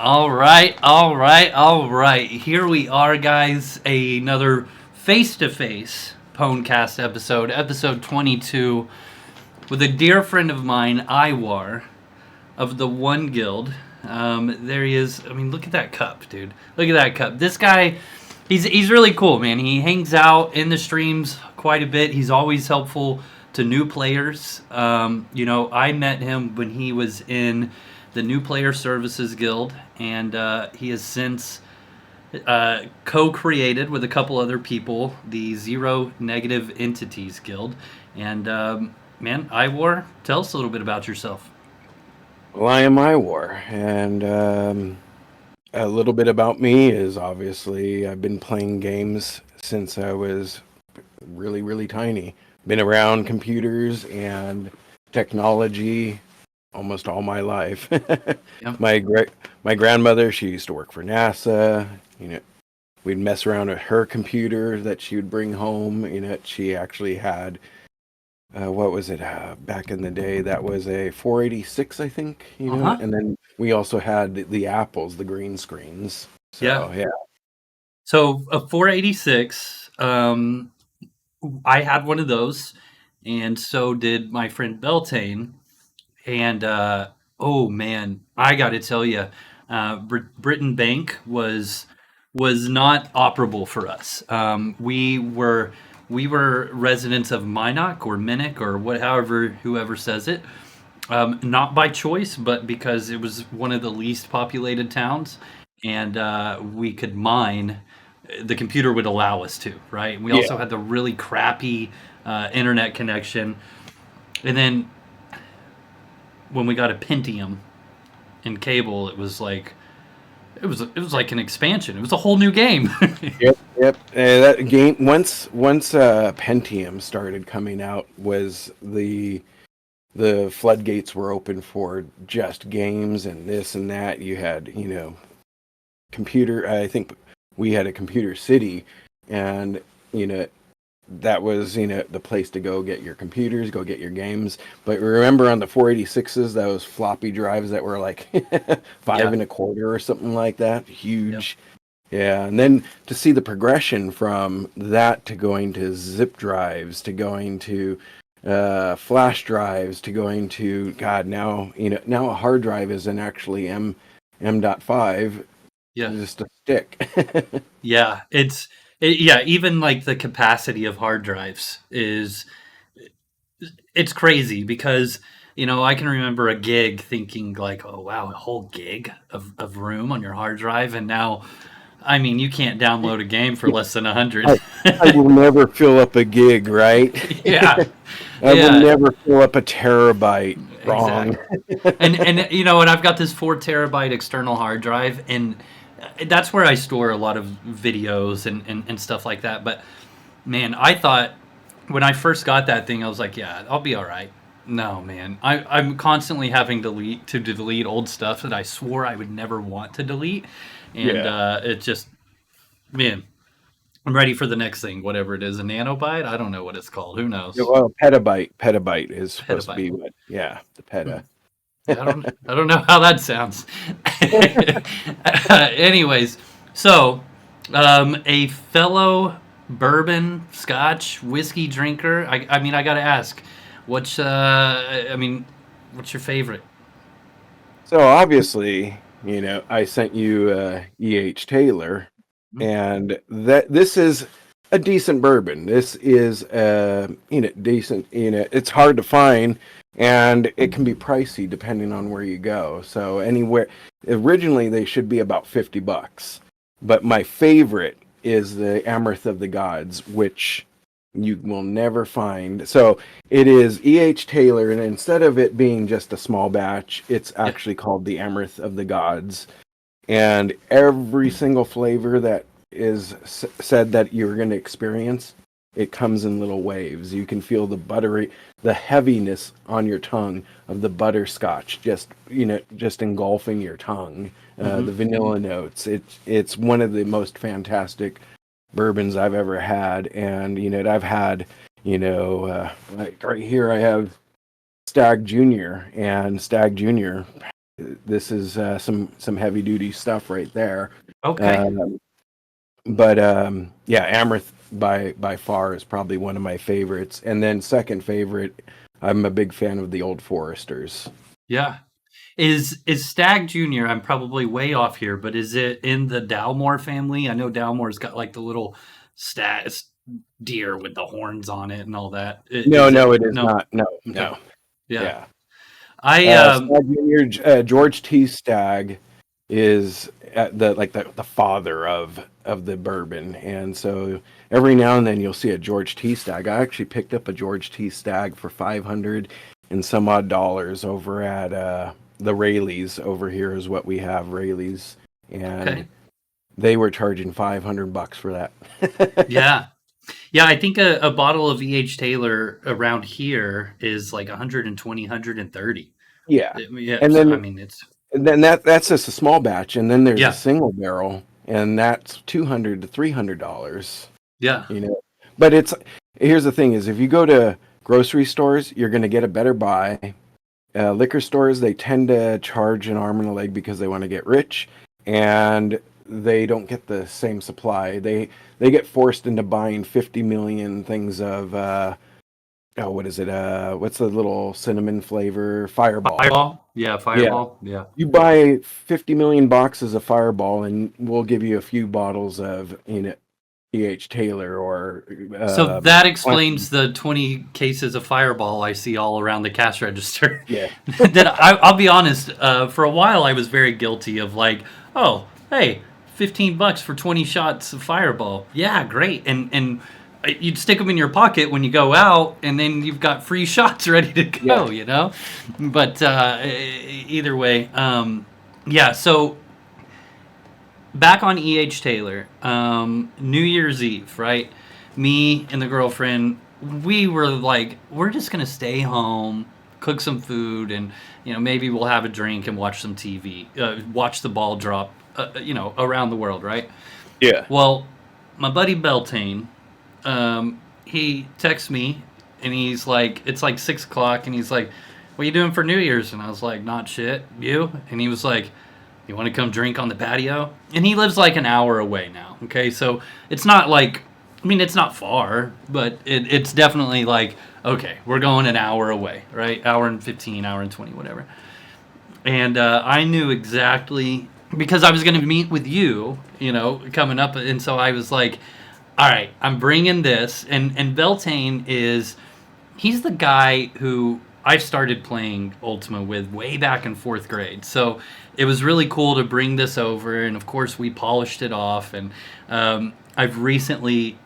All right. Here we are, guys. Another face-to-face Pwncast episode 22, with a dear friend of mine, IWAR, of the One Guild. There he is. I mean, look at that cup, dude. Look at that cup. This guy, he's really cool, man. He hangs out in the streams quite a bit. He's always helpful to new players. I met him when he was in the New Player Services Guild, and he has since co-created with a couple other people the Zero Negative Entities Guild. And man, IWAR, tell us a little bit about yourself. Well, I am IWAR, and a little bit about me is obviously I've been playing games since I was really, really tiny. Been around computers and technology almost all my life. Yep. My grandmother, she used to work for NASA. We'd mess around with her computer that she would bring home. She actually had what was it back in the day? That was a 486, I think. And then we also had the apples, the green screens. So yeah. So a 486. I had one of those, and so did my friend Beltane. And oh man, I got to tell you, Britain Bank was not operable for us. We were residents of Minnock or Minnock or whoever says it. Not by choice, but because it was one of the least populated towns, and we could mine. The computer would allow us to, right? We also had the really crappy internet connection, and then when we got a Pentium and cable, it was like an expansion. It was a whole new game. Yep. That game once Pentium started coming out was the floodgates were open for just games and this and that. You had computer. I think we had a Computer City, and that was the place to go get your computers, go get your games. But remember on the 486s, those floppy drives that were like 5.25 or something like that, huge. Yeah, and then to see the progression from that to going to zip drives, to going to flash drives, to going to now a hard drive isn't actually M.5, just a stick. Yeah, even like the capacity of hard drives it's crazy because I can remember a gig thinking like, oh wow, a whole gig of room on your hard drive, and now I mean you can't download a game for less than 100. I will never fill up a gig, right? Yeah. I will never fill up a terabyte. Wrong. Exactly. And I've got this 4 terabyte external hard drive, and that's where I store a lot of videos and stuff like that. But man, I thought when I first got that thing, I was like, yeah, I'll be all right. No, man, I'm constantly having to delete old stuff that I swore I would never want to delete, and it just, man, I'm ready for the next thing, whatever it is, a nanobyte. I don't know what it's called. Who knows? Well, petabyte is supposed to be what? Yeah, the peta. I don't know how that sounds. Anyways, so a fellow bourbon, Scotch, whiskey drinker. I mean, I got to ask, what's your favorite? So obviously, I sent you E.H. Taylor, and this is a decent bourbon. This is decent. It's hard to find, and it can be pricey depending on where you go. So originally they should be about $50, but my favorite is the Amaranth of the Gods, which you will never find. So it is E.H. Taylor, and instead of it being just a small batch, it's actually called the Amaranth of the Gods. And every single flavor that is said that you're going to experience, it comes in little waves. You can feel the heaviness on your tongue of the butterscotch, just engulfing your tongue. The vanilla notes. It's one of the most fantastic bourbons I've ever had, and I've had like right here I have Stag Junior, and Stag Junior this is some heavy duty stuff right there. Okay. Um, but yeah, Amherst by far is probably one of my favorites, and then second favorite, I'm a big fan of the Old Foresters. Yeah. Is Stag Junior? I'm probably way off here, but is it in the Dalmore family? I know Dalmore's got like the little stag deer with the horns on it and all that. No, Is it? no, it is No. not. No, Okay. no. Yeah. Yeah. I Stag Junior, George T. Stagg is the father of the bourbon, and so every now and then you'll see a George T. Stagg. I actually picked up a George T. Stagg for $500 and some odd dollars over at the Rayleigh's over here is what we have, Rayleigh's, and okay. they were charging $500 for that. Yeah. Yeah, I think a bottle of E.H. Taylor around here is like 120, 130. Yeah, Yeah, and so, I then mean it's that's just a small batch, and then there's a yeah. single barrel, and that's $200 to $300. Yeah. You know, but here's the thing: is if you go to grocery stores, you're going to get a better buy. Liquor stores, they tend to charge an arm and a leg because they want to get rich, and they don't get the same supply. They get forced into buying 50 million things of what is it? What's the little cinnamon flavor? Fireball. Fireball? Yeah, Yeah. Fireball. Yeah. You buy 50 million boxes of Fireball, and we'll give you a few bottles of E.H. Taylor or So that explains the 20 cases of Fireball I see all around the cash register. yeah. That I'll be honest, for a while I was very guilty of like, oh, hey, $15 for 20 shots of Fireball. Yeah, great. And you'd stick them in your pocket when you go out, and then you've got free shots ready to go, you know? But either way, yeah, so back on E.H. Taylor, New Year's Eve, right? Me and the girlfriend, we were like, we're just going to stay home, cook some food, and, maybe we'll have a drink and watch some TV, watch the ball drop, around the world, right? Yeah. Well, my buddy Beltane, he texts me, and he's like, it's like 6 o'clock, and he's like, what are you doing for New Year's? And I was like, not shit. You? And he was like, you want to come drink on the patio? And he lives like an hour away now. Okay, so it's not like, it's not far, but it's definitely like, okay, we're going an hour away, right? Hour and 15, hour and 20, whatever. And I knew exactly, because I was going to meet with you, coming up. And so I was like, all right, I'm bringing this. And Beltane he's the guy who I started playing Ultima with way back in 4th grade. So it was really cool to bring this over, and of course we polished it off. And I've recently,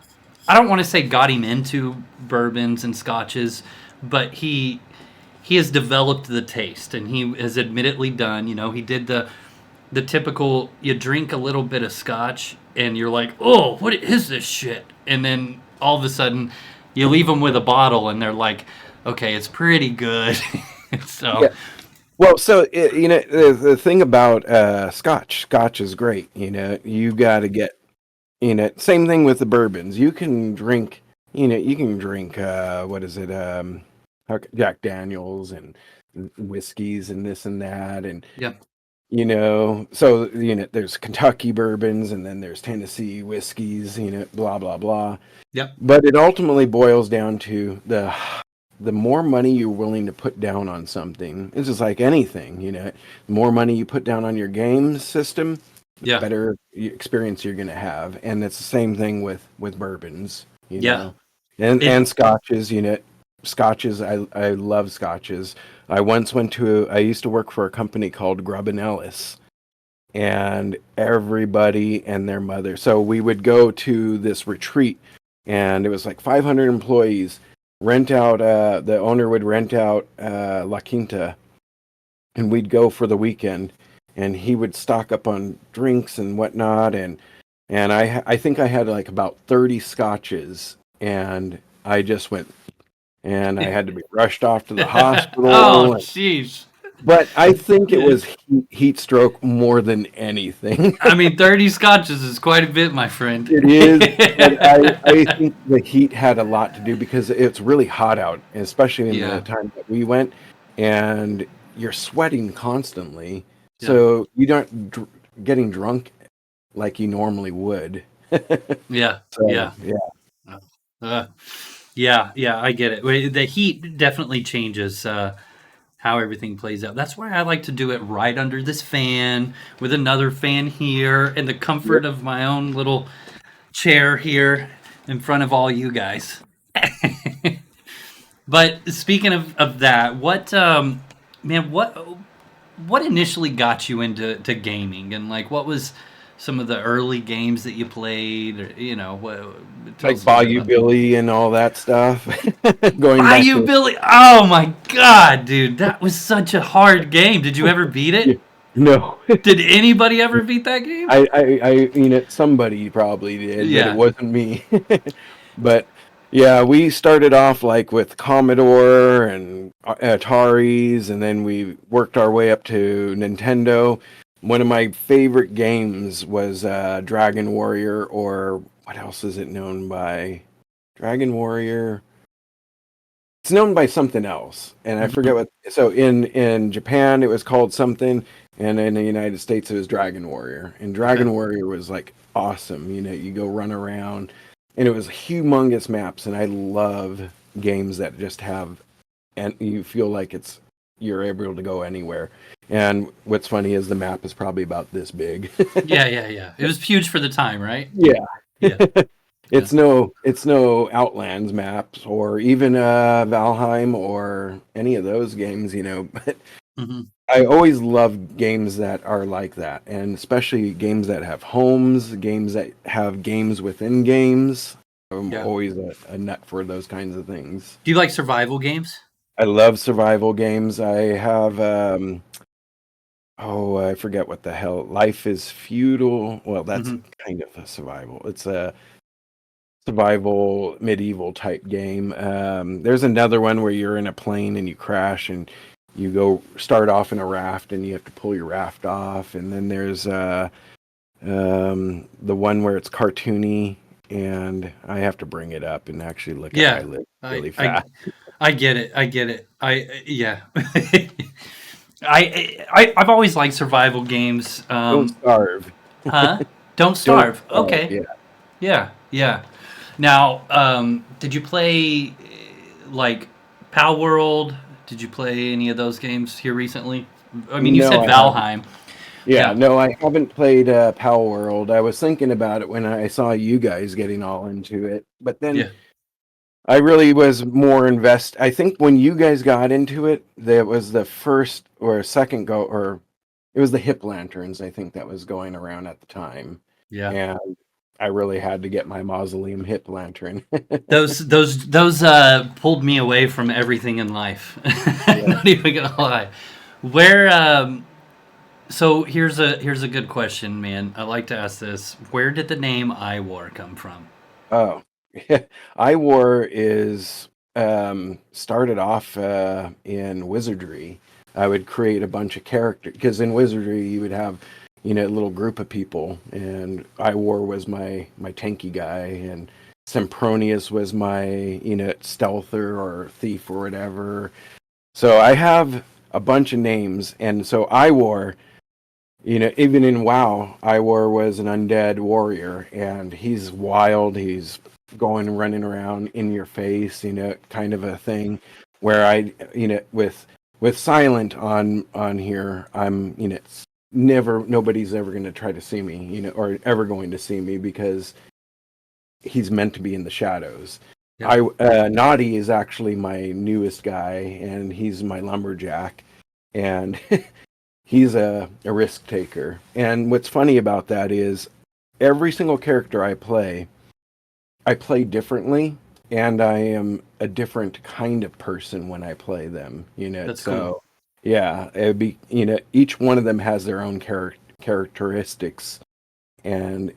I don't want to say got him into bourbons and scotches, but he has developed the taste, and he has admittedly done, he did the typical, you drink a little bit of scotch and you're like, oh, what is this shit? And then all of a sudden you leave them with a bottle and they're like, okay, it's pretty good. So yeah. Well, so the thing about Scotch is great. You got to get same thing with the bourbons. You can drink what is it? Jack Daniels and whiskeys and this and that, and yeah, so there's Kentucky bourbons, and then there's Tennessee whiskeys. Blah blah blah. Yep. But it ultimately boils down to the more money you're willing to put down on something. It's just like anything, the more money you put down on your game system, the better experience you're going to have. And it's the same thing with bourbons, know, and scotches, scotches. I love scotches. I used to work for a company called Grubb and Ellis, and everybody and their mother. So we would go to this retreat, and it was like 500 employees. The owner would rent out La Quinta, and we'd go for the weekend, and he would stock up on drinks and whatnot, and I think I had like about 30 scotches, and I just went, and I had to be rushed off to the hospital. Oh, jeez. But I think it was heat stroke more than anything. 30 scotches is quite a bit, my friend. It is. But I think the heat had a lot to do because it's really hot out, especially in the time that we went. And you're sweating constantly, Yeah. so you don't getting drunk like you normally would. Yeah. So Yeah. yeah, Uh, yeah. Yeah. I get it. The heat definitely changes how everything plays out. That's why I like to do it right under this fan with another fan here in the yep. comfort of my own little chair here in front of all you guys. But speaking of that, what man, what initially got you into gaming, and like what was some of the early games that you played, or, tell Like us a little bit Bayou about Billy and all that stuff. Going back Bayou to Billy. Oh my god, dude, that was such a hard game. Did you ever beat yeah, it? no, Did anybody ever beat that game? somebody probably did, but it Yeah. wasn't me. But yeah, we started off like with Commodore and Ataris, and then we worked our way up to Nintendo. One of my favorite games was Dragon Warrior, or what else is it known by? Dragon Warrior. It's known by something else, and I forget Mhm. what. So in Japan, it was called something, and in the United States, it was Dragon Warrior. And Okay. Dragon Warrior was like awesome. You go run around, and it was humongous maps. And I love games that just have, and you feel like you're able to go anywhere. And what's funny is the map is probably about this big. Yeah, yeah, yeah. It was huge for the time, right? Yeah. Yeah, yeah. It's no Outlands maps or even Valheim or any of those games. But Hmm. I always love games that are like that, and especially games that have homes, games that have games within games. I'm Yeah. always a nut for those kinds of things. Do you like survival games? I love survival games. I have oh, I forget what the hell. Life is Feudal. Well, that's Hmm. kind of a survival. It's a survival medieval type game. There's another one where you're in a plane and you crash and you go start off in a raft and you have to pull your raft off. And then there's the one where it's cartoony and I have to bring it up and actually look at my Yeah, list I really I fast. I get it. I get it. Yeah. I've always liked survival games. Don't starve. Huh? Don't Don't starve. starve. Okay. Yeah. Yeah. Yeah. Now, did you play like Pal World? Did you play any of those games here recently? I mean, you No, said I haven't. Valheim. Yeah, Yeah. no, I haven't played Pal World. I was thinking about it when I saw you guys getting all into it, but then Yeah. I really was more invest. I think when you guys got into it, there was the first or second go, or it was the hip lanterns. I think that was going around at the time, Yeah. and I really had to get my mausoleum hip lantern. Those pulled me away from everything in life. Yeah. Not even gonna lie. Where so here's a good question, man. I like to ask this. Where did the name IWAR come from? Oh, IWAR is started off in wizardry. I would create a bunch of characters because in wizardry you would have, a little group of people, and IWAR was my tanky guy, and Sempronius was my stealther or thief or whatever. So I have a bunch of names, and so IWAR. Even in WoW, Iwar was an undead warrior, and he's wild. He's going running around in your face, kind of a thing. Where with Silent on here, I'm never nobody's ever going to try to see me, or ever going to see me because he's meant to be in the shadows. Yeah. Naughty is actually my newest guy, and he's my lumberjack, and he's a risk taker. And what's funny about that is every single character I play differently, and I am a different kind of person when I play them. That's cool. So yeah, it'd be each one of them has their own characteristics, and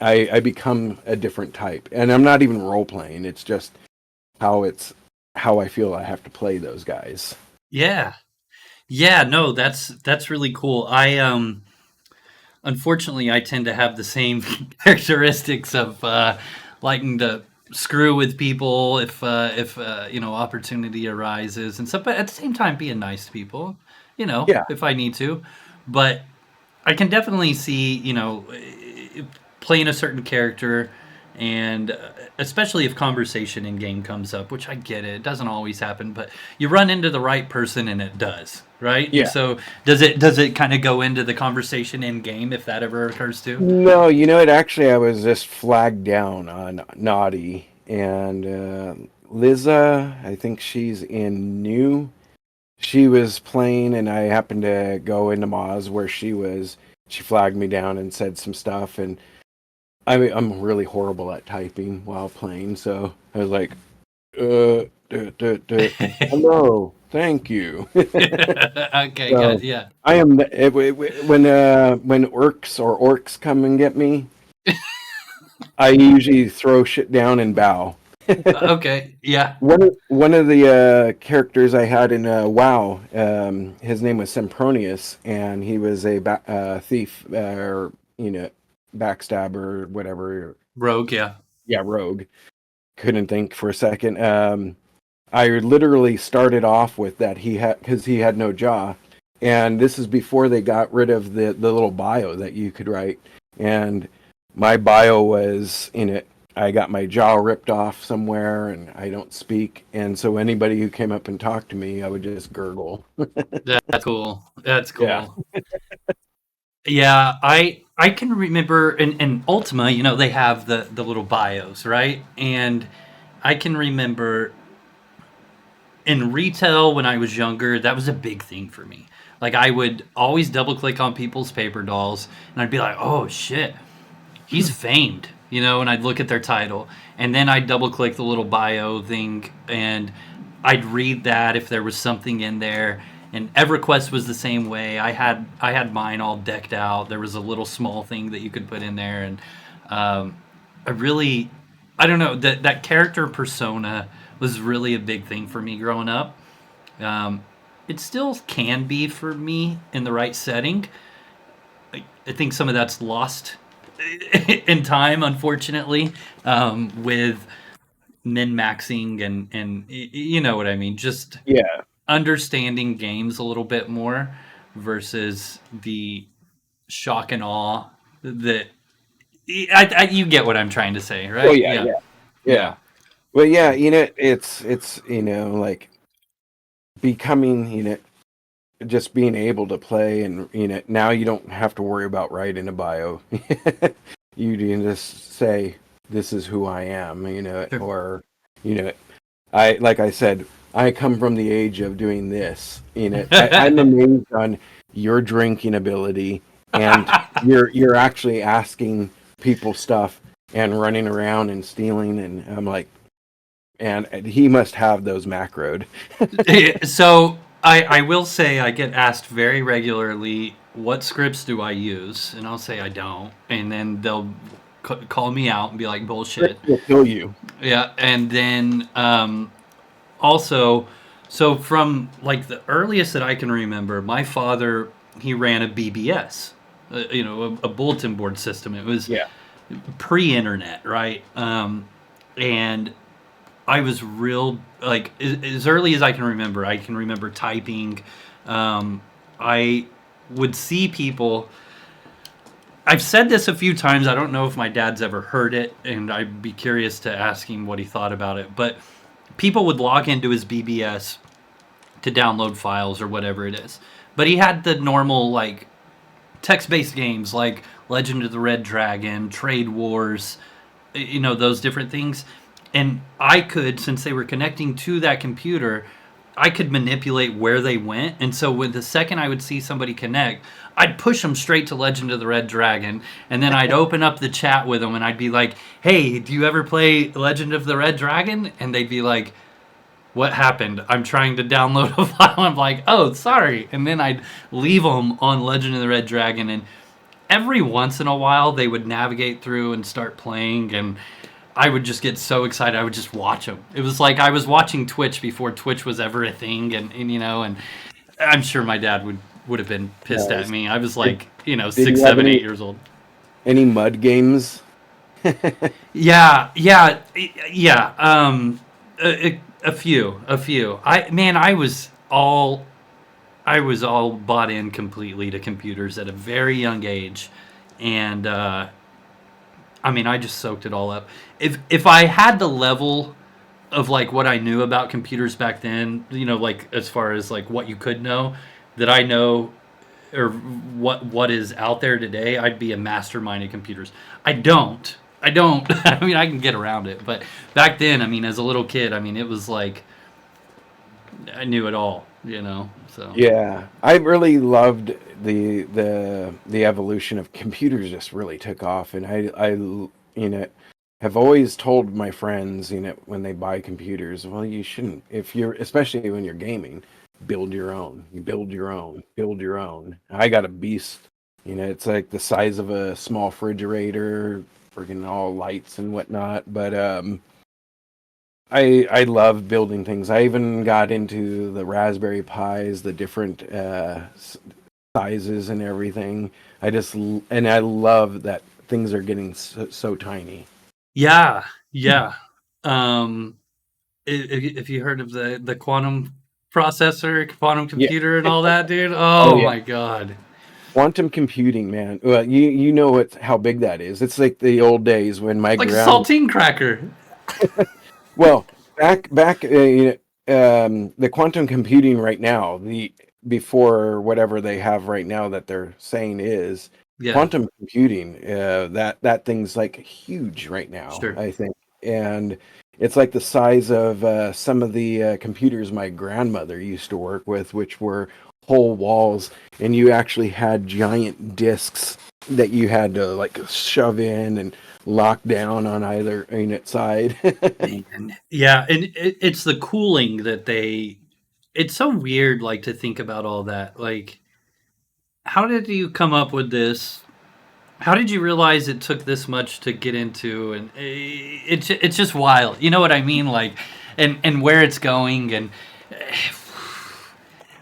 I become a different type. And I'm not even role playing. It's just how I feel I have to play those guys. Yeah. Yeah, no, that's really cool. I unfortunately I tend to have the same characteristics of liking to screw with people if opportunity arises and stuff. But at the same time, being nice to people, Yeah, if I need to. But I can definitely see, playing a certain character, and especially if conversation in game comes up, which I get it doesn't always happen, but you run into the right person and it does, right? And yeah. so does it kind of go into the conversation in game if that ever occurs too? No, it actually I was just flagged down on Naughty and Liza. I think she's in new. She was playing, and I happened to go into Moz where she was. She flagged me down and said some stuff, and I'm really horrible at typing while playing, so I was like, hello, thank you. Okay, good, So yeah. I am when orcs come and get me, I usually throw shit down and bow. Okay, yeah. One of the characters I had in WoW, his name was Sempronius, and he was a thief, or backstabber, whatever. Rogue, yeah. Yeah, rogue. Couldn't think for a second. I literally started off with that because he had no jaw, and this is before they got rid of the little bio that you could write, and my bio was in it. I got my jaw ripped off somewhere, and I don't speak, and so anybody who came up and talked to me, I would just gurgle. That's cool. That's Yeah. cool. Yeah, I can remember in Ultima, they have the little bios, right? And I can remember in retail when I was younger, that was a big thing for me. Like I would always double click on people's paper dolls and I'd be like, "Oh shit, he's famed," and I'd look at their title, and then I'd double click the little bio thing, and I'd read that if there was something in there. And EverQuest was the same way. I had mine all decked out. There was a little small thing that you could put in there, and um, I don't know, that character persona was really a big thing for me growing up. Um, it still can be for me in the right setting. I think some of that's lost in time, unfortunately, with min maxing and you know what I mean. Just Yeah. understanding games a little bit more versus the shock and awe that you get what I'm trying to say, Oh right? yeah, Yeah, yeah, yeah. yeah. Well, yeah, it's like becoming, just being able to play, and now you don't have to worry about writing a bio. You can just say, this is who I am, Sure. or you know like I said, I come from the age of doing this. I'm amazed on your drinking ability, and you're actually asking people stuff and running around and stealing, and I'm like, and he must have those macroed. So I will say I get asked very regularly, what scripts do I use, and I'll say I don't, and then they'll call me out and be like, bullshit. Will kill you. Yeah, and then also, so from like the earliest that I can remember, my father, he ran a BBS, a bulletin board system. It was Yeah. pre-internet, right? And I was real like as early as I can remember. I can remember typing. I would see people. I've said this a few times. I don't know if my dad's ever heard it, and I'd be curious to ask him what he thought about it. But people would log into his BBS to download files or whatever it is. But he had the normal like text-based games like Legend of the Red Dragon, Trade Wars, those different things. And I could, since they were connecting to that computer, I could manipulate where they went. And so with the second I would see somebody connect, I'd push them straight to Legend of the Red Dragon, and then I'd open up the chat with them and I'd be like, "Hey, do you ever play Legend of the Red Dragon?" And they'd be like, "What happened? I'm trying to download a file." I'm like, "Oh, sorry." And then I'd leave them on Legend of the Red Dragon, and every once in a while they would navigate through and start playing, and I would just get so excited. I would just watch them. It was like I was watching Twitch before Twitch was ever a thing, and I'm sure my dad would have been pissed at Nice. me. I was Did, like, did six, you have 7, 8 years old. any mud games? Yeah. A few. I was all bought in completely to computers at a very young age, and I mean, I just soaked it all up. If I had the level of like what I knew about computers back then, like as far as like what you could know, that I know or what is out there today, I'd be a mastermind of computers. I don't. I mean, I can get around it, but back then, I mean, as a little kid, I mean, it was like I knew it all. So Yeah, I really loved the evolution of computers. Just really took off, and have always told my friends, when they buy computers, well, you shouldn't, if you're, especially when you're gaming, build your own. You build your own, build your own. I got a beast. It's like the size of a small refrigerator, freaking all lights and whatnot. But I love building things. I even got into the Raspberry Pis, the different sizes and everything. And I love that things are getting so tiny. yeah. Um, if you heard of the quantum processor, quantum Yeah. computer, and all that, dude, Oh oh yeah. my god, Quantum computing, man. Well, you know how big that is. It's like the old days when my it's like a grand. saltine cracker. Well, back, the quantum computing right now, the before whatever they have right now that they're saying is Yeah, quantum computing. That thing's like huge right now, sure. I think, and it's like the size of some of the computers my grandmother used to work with, which were whole walls, and you actually had giant disks that you had to like shove in and lock down on either unit side. Man, yeah, and it's the cooling that they. It's so weird, like to think about all that. Like, how did you come up with this? How did you realize it took this much to get into? And it's just wild. You know what I mean? Like, and where it's going. And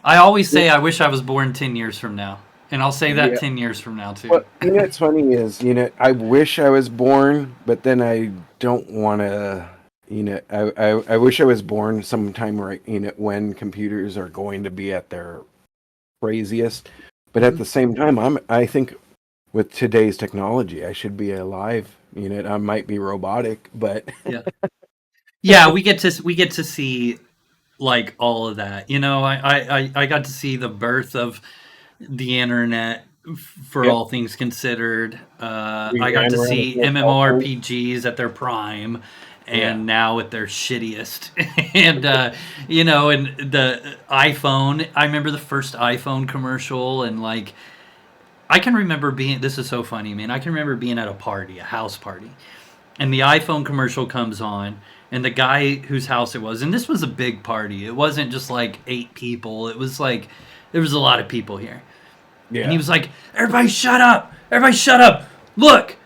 I always say I wish I was born 10 years from now, and I'll say that Yeah. 10 years from now too. Well, what's funny is, I wish I was born, but then I don't want to, I wish I was born sometime right, when computers are going to be at their craziest. But at Hmm. the same time, I think with today's technology, I should be alive. I might be robotic, but Yeah, yeah. We get to see like all of that. I got to see the birth of the internet for yep, all things considered. we I got ran to around with see no cell phone. MMORPGs at their prime, Yeah, and now at their shittiest. And and the iPhone. I remember the first iPhone commercial, and like I can remember being. This is so funny, man. I can remember being at a party, a house party, and the iPhone commercial comes on, and the guy whose house it was, and this was a big party. It wasn't just like 8 people. It was like there was a lot of people here, and he yeah. was like, "Everybody, shut up! Everybody, shut up! Look,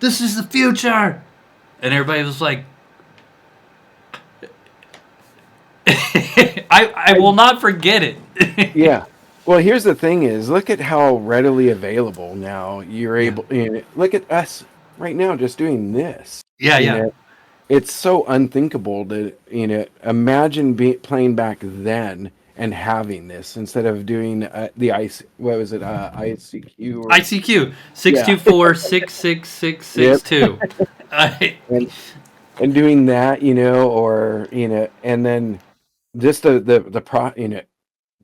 this is the future." And everybody was like, "I will not forget it." Yeah. Well, here's the thing is, look at how readily available now you're Yeah, able, look at us right now just doing this. yeah, You yeah. know, it's so unthinkable to, imagine playing back then and having this instead of doing the ice, what was it, ICQ or ICQ six yeah. two four six six six six Yep. two. I And doing that, or, and then just the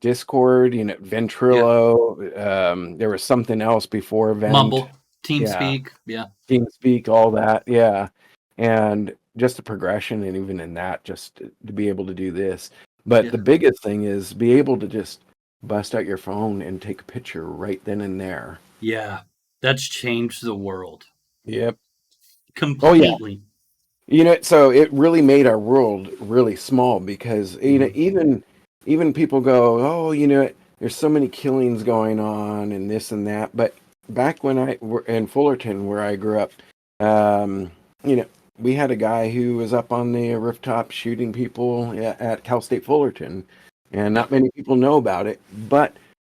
Discord, Yeah, Ventrilo. There was something else before Vent. Mumble, Yeah, TeamSpeak. Yeah, TeamSpeak, all that. Yeah, and just the progression, and even in that, just to be able to do this. But yeah, the biggest thing is be able to just bust out your phone and take a picture right then and there. yeah. That's changed the world Yep. Oh yeah. completely. So it really made our world really small because Mhm. even people go, oh, there's so many killings going on and this and that. But back when I were in Fullerton, where I grew up, um, you know, we had a guy who was up on the rooftop shooting people at Cal State Fullerton, and Yeah, not many people know about it, but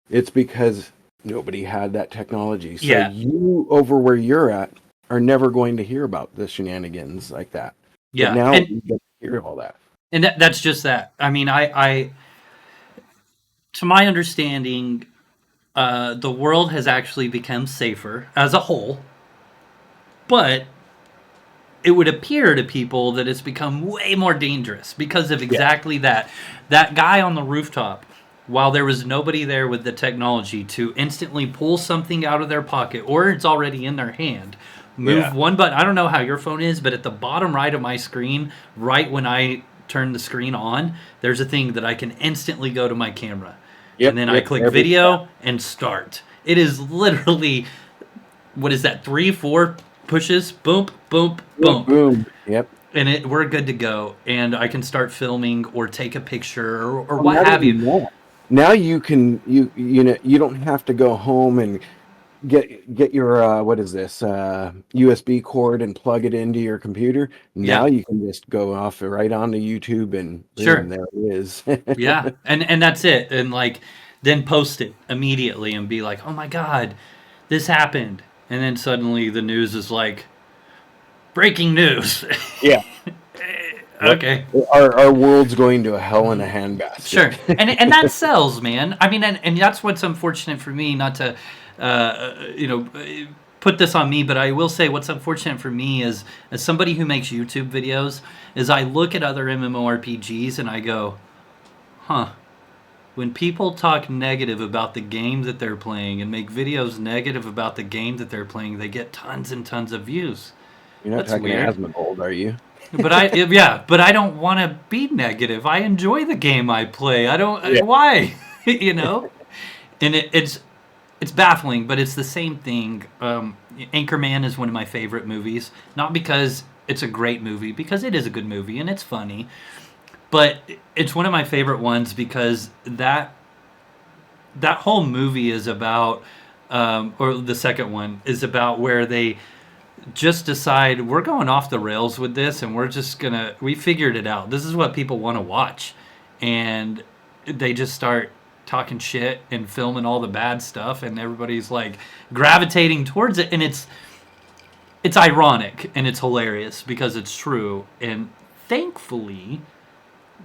it's because nobody had that technology. So yeah, you over where you're at. are never going to hear about the shenanigans like that. But Yeah, now we get to hear all that. and that's just that. I mean, I to my understanding, the world has actually become safer as a whole, but it would appear to people that it's become way more dangerous because of Yeah. exactly that. That guy on the rooftop, while there was nobody there with the technology to instantly pull something out of their pocket or it's already in their hand, move Yeah. one button. I don't know how your phone is, but at the bottom right of my screen, right when I turn the screen on, there's a thing that I can instantly go to my camera. And Yep. then I Yep. click Every video and start. It is literally, what is that, 3 4 pushes, boom, boom, boom. boom, Boom. Yep. and we're good to go, and I can start filming or take a picture or Well, what not have you. even that. Now you can you know you don't have to go home and get your what is this USB cord and plug it into your computer. Now Yeah, you can just go off right onto YouTube and boom, sure. there it is. Yeah, and that's it, and like then post it immediately and be like, oh my god, this happened, and then suddenly the news is like breaking news. Yeah. Yep. Okay. Our world's going to a hell in a handbasket. Sure, and that sells, man. I mean, and that's what's unfortunate for me. Not to, you know, put this on me, but I will say what's unfortunate for me is, as somebody who makes YouTube videos, is I look at other MMORPGs and I go, huh. When people talk negative about the game that they're playing and make videos negative about the game that they're playing, they get tons and tons of views. You're not That's talking weird. Asmongold, are you? But I don't want to be negative. I enjoy the game I play. I don't Yeah. why, you know? And it's baffling, but it's the same thing. Anchorman is one of my favorite movies, not because it's a great movie, because it is a good movie and it's funny, but it's one of my favorite ones because that whole movie is about, or the second one is about where they just decide we're going off the rails with this and we figured it out. This is what people want to watch. And they just start talking shit and filming all the bad stuff and everybody's like gravitating towards it, and it's ironic and it's hilarious because it's true. And thankfully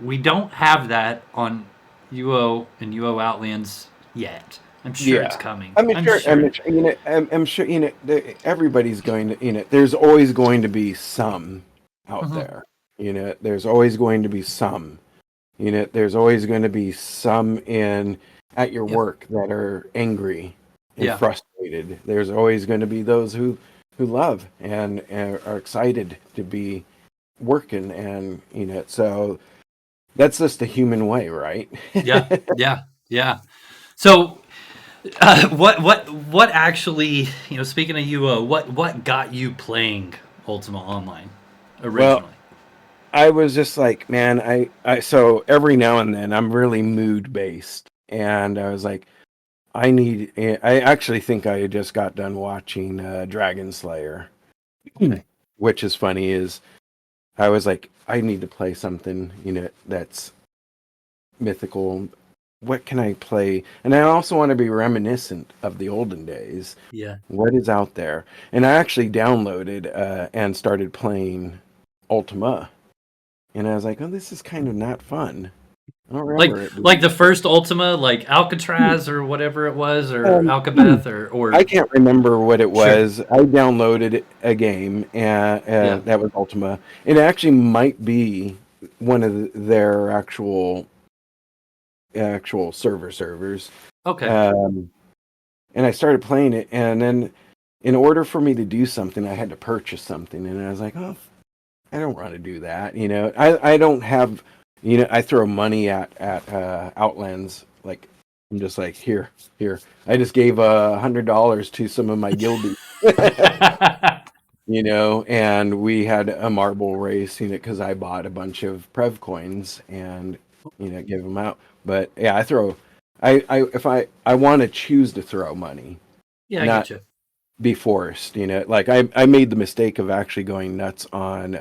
we don't have that on UO and UO Outlands yet. I'm sure it's Yeah. coming. I mean, I'm sure. sure. I'm sure. Everybody's going to. There's always going to be some out Mhm. there. There's always going to be some. There's always going to be some in at your Yep. work that are angry and Yeah. frustrated. There's always going to be those who love and are excited to be working, and so that's just the human way, right? Yeah. Yeah. Yeah. So what actually, speaking of UO, what got you playing Ultima Online Well, originally? I was just like, man, so every now and then I'm really mood based. And I was like, I actually think I just got done watching Dragon Slayer. Okay. Which is funny is I was like, I need to play something, that's mythical. What can I play? And I also want to be reminiscent of the olden days. Yeah. What is out there? And I actually downloaded and started playing Ultima. And I was like, oh, this is kind of not fun. I don't Like remember it like being. the first Ultima, like Alcatraz or whatever it was, or Um, Alcabeth, I or can't remember what it sure. was. I downloaded a game, and Yeah. that was Ultima. It actually might be one of their actual servers. Okay. Um, and I started playing it, and then in order for me to do something, I had to purchase something, and I was like, oh, I don't want to do that. I don't have, I throw money at Outlands. Like, I'm just like, here. I just gave $100 to some of my guildies, and we had a marble race, because I bought a bunch of Prev coins and, give them out. But yeah, if I want to choose to throw money, Yeah, I not get you. be forced, like I made the mistake of actually going nuts on,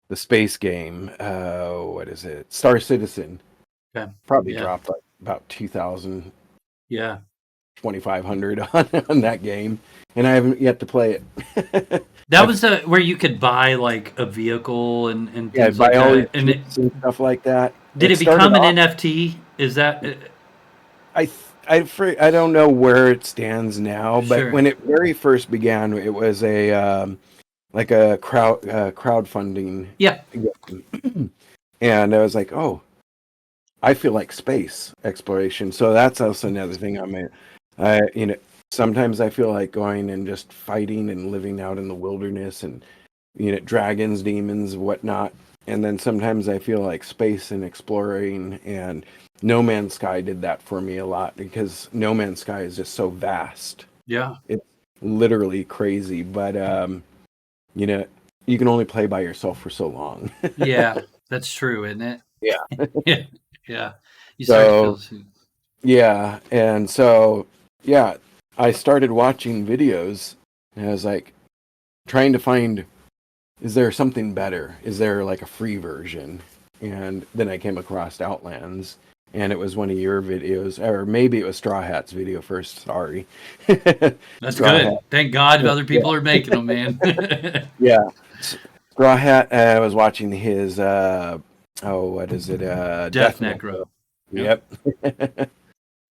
the space game. What is it? Star Citizen. Okay. Probably Yeah. dropped like about 2,000. Yeah. 2,500 on that game, and I haven't yet to play it. That was where you could buy like a vehicle and Yeah, things like buy all these that. And ships and stuff like that. did It it started become an off. NFT? Is that I don't know where it stands now, but sure? when it very first began, it was a like a crowdfunding Yeah, game. And I was like, oh, I feel like space exploration. So that's also another thing you know, sometimes I feel like going and just fighting and living out in the wilderness and, you know, dragons, demons, whatnot. And then sometimes I feel like space and exploring, and No Man's Sky did that for me a lot because No Man's Sky is just so vast. yeah, It's literally crazy, but you know, you can only play by yourself for so long. yeah. That's true, isn't it? Yeah. Yeah, yeah. You start to feel. So yeah, and so yeah, I started watching videos, and I was like trying to find, is there something better? Is there like a free version? And then I came across Outlands, and it was one of your videos, or maybe it was Straw Hat's video first. Sorry. That's Straw Hat. good. Thank God other Yeah, people are making them, man. yeah. Straw Hat. I was watching his what is it? Death Death Necro. Necro. Yep. Yep.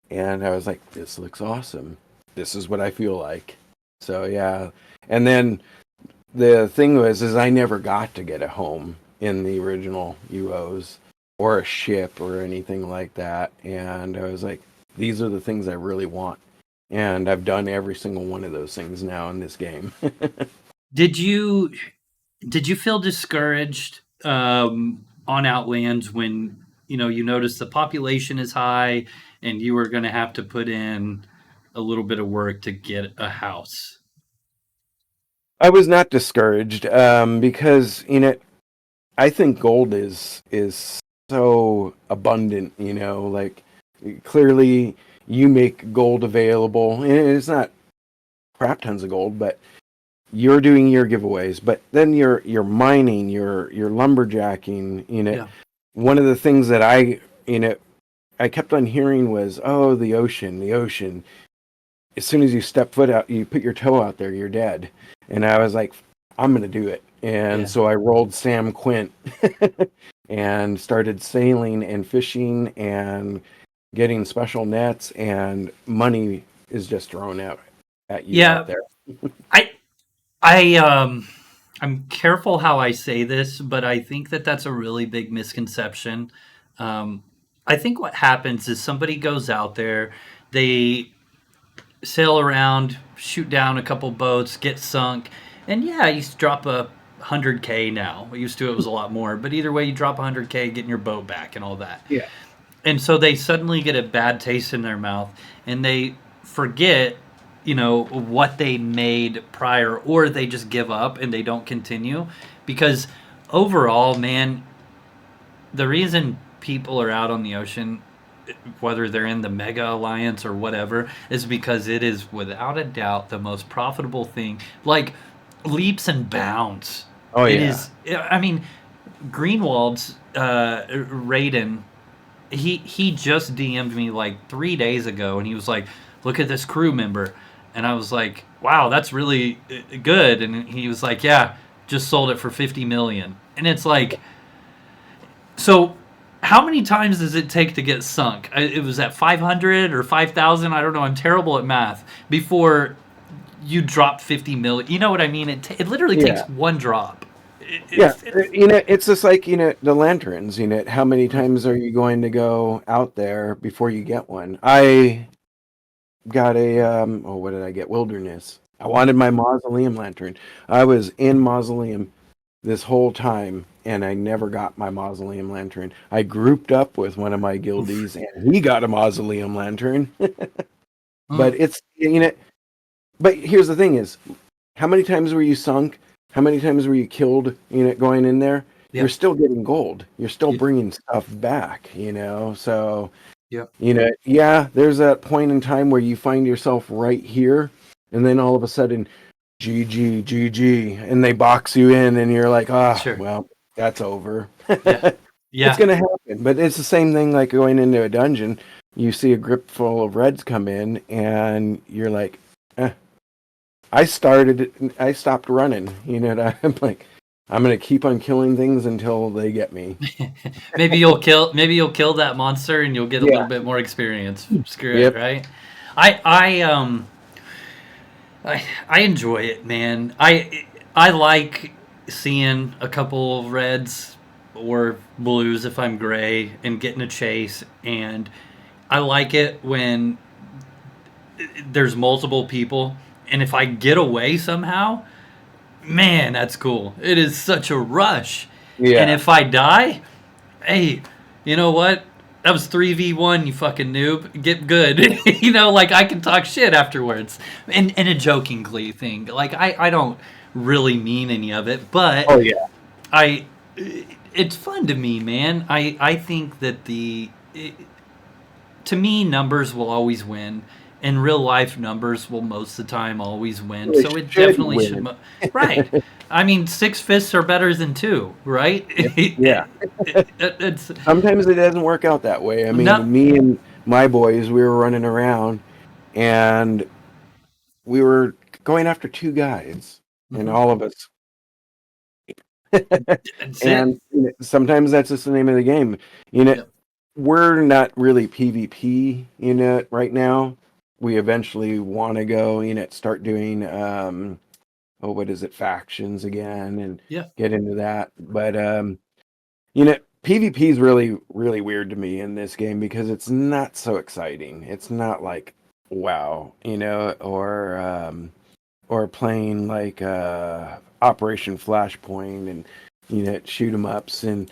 And I was like, this looks awesome. This is what I feel like. So yeah. And then the thing is I never got to get a home in the original UOs or a ship or anything like that. And I was like, these are the things I really want. And I've done every single one of those things now in this game. Did you feel discouraged on Outlands when you noticed the population is high and you were going to have to put in a little bit of work to get a house? I was not discouraged because, you know, I think gold is so abundant, you know, like clearly you make gold available, and it's not crap tons of gold, but you're doing your giveaways, but then you're mining, you're lumberjacking, you know. Yeah. One of the things that I kept on hearing was, oh, the ocean. As soon as you step foot out, you put your toe out there, you're dead. And I was like, I'm gonna do it. And Yeah. so I rolled Sam Quint and started sailing and fishing and getting special nets, and money is just thrown out at you out Yeah. there. I I'm careful how I say this, but I think that that's a really big misconception. Um, I think what happens is somebody goes out there, they sail around, shoot down a couple boats, get sunk, and yeah, you drop 100K now. Used to it was a lot more, but either way, you drop 100K, getting your boat back and all that. Yeah. And so they suddenly get a bad taste in their mouth, and they forget, what they made prior, or they just give up and they don't continue, because overall, man, the reason people are out on the ocean, whether they're in the mega alliance or whatever, is because it is without a doubt the most profitable thing. Like leaps and bounds. Oh It yeah. is. I mean, Greenwald's Raiden. He just DM'd me like 3 days ago, and he was like, "Look at this crew member," and I was like, "Wow, that's really good." And he was like, "Yeah, just sold it for 50 million," and it's like, so how many times does it take to get sunk? It was at 500 or 5,000. I don't know. I'm terrible at math. Before you drop 50 million, you know what I mean? It literally takes Yeah. one drop. Yeah, It's you know, it's just like, you know, the lanterns, you know, how many times are you going to go out there before you get one? I got a what did I get? Wilderness. I wanted my mausoleum lantern. I was in mausoleum this whole time, and I never got my mausoleum lantern. I grouped up with one of my guildies, and he got a mausoleum lantern. But it's, you know, but here's the thing is, how many times were you sunk? How many times were you killed, you know, going in there? yeah, You're still getting gold. You're still yeah, bringing stuff back, you know? So, yeah. you know, yeah, there's that point in time where you find yourself right here, and then all of a sudden, GG, GG, and they box you in, and you're like, Sure. well, that's over. Yeah, It's yeah, going to happen. But it's the same thing like going into a dungeon. you see a grip full of reds come in, and you're like, I stopped running. I'm like, I'm gonna keep on killing things until they get me. Maybe you'll kill that monster and you'll get a little Yeah. bit more experience. Screw it, Yep. right? I I um I enjoy it, man. I like seeing a couple of reds or blues if I'm gray and getting a chase, and I like it when there's multiple people, and if I get away somehow, man, that's cool. It is such a rush. And Yeah. if I die, hey, you know what? That was 3v1, you fucking noob. Get good. Like I can talk shit afterwards. In a jokingly thing. Like I don't really mean any of it, but Oh yeah. I it's fun to me, man. I think that to me numbers will always win. In real life, numbers will most of the time always win. They So it should definitely should. win. Right. I mean, six fists are better than two, right? Yeah. It's Sometimes it doesn't work out that way. I no. mean, me and my boys, we were running around, and we were going after two guys, and Mhm. all of us. That's it. And sometimes that's just the name of the game. You know, Yep. we're not really PvP, right now. We eventually want to go, start doing, what is it, factions again, and Yeah. get into that. But, PvP is really, really weird to me in this game because it's not so exciting. It's not like WoW, or playing like Operation Flashpoint and shoot 'em ups and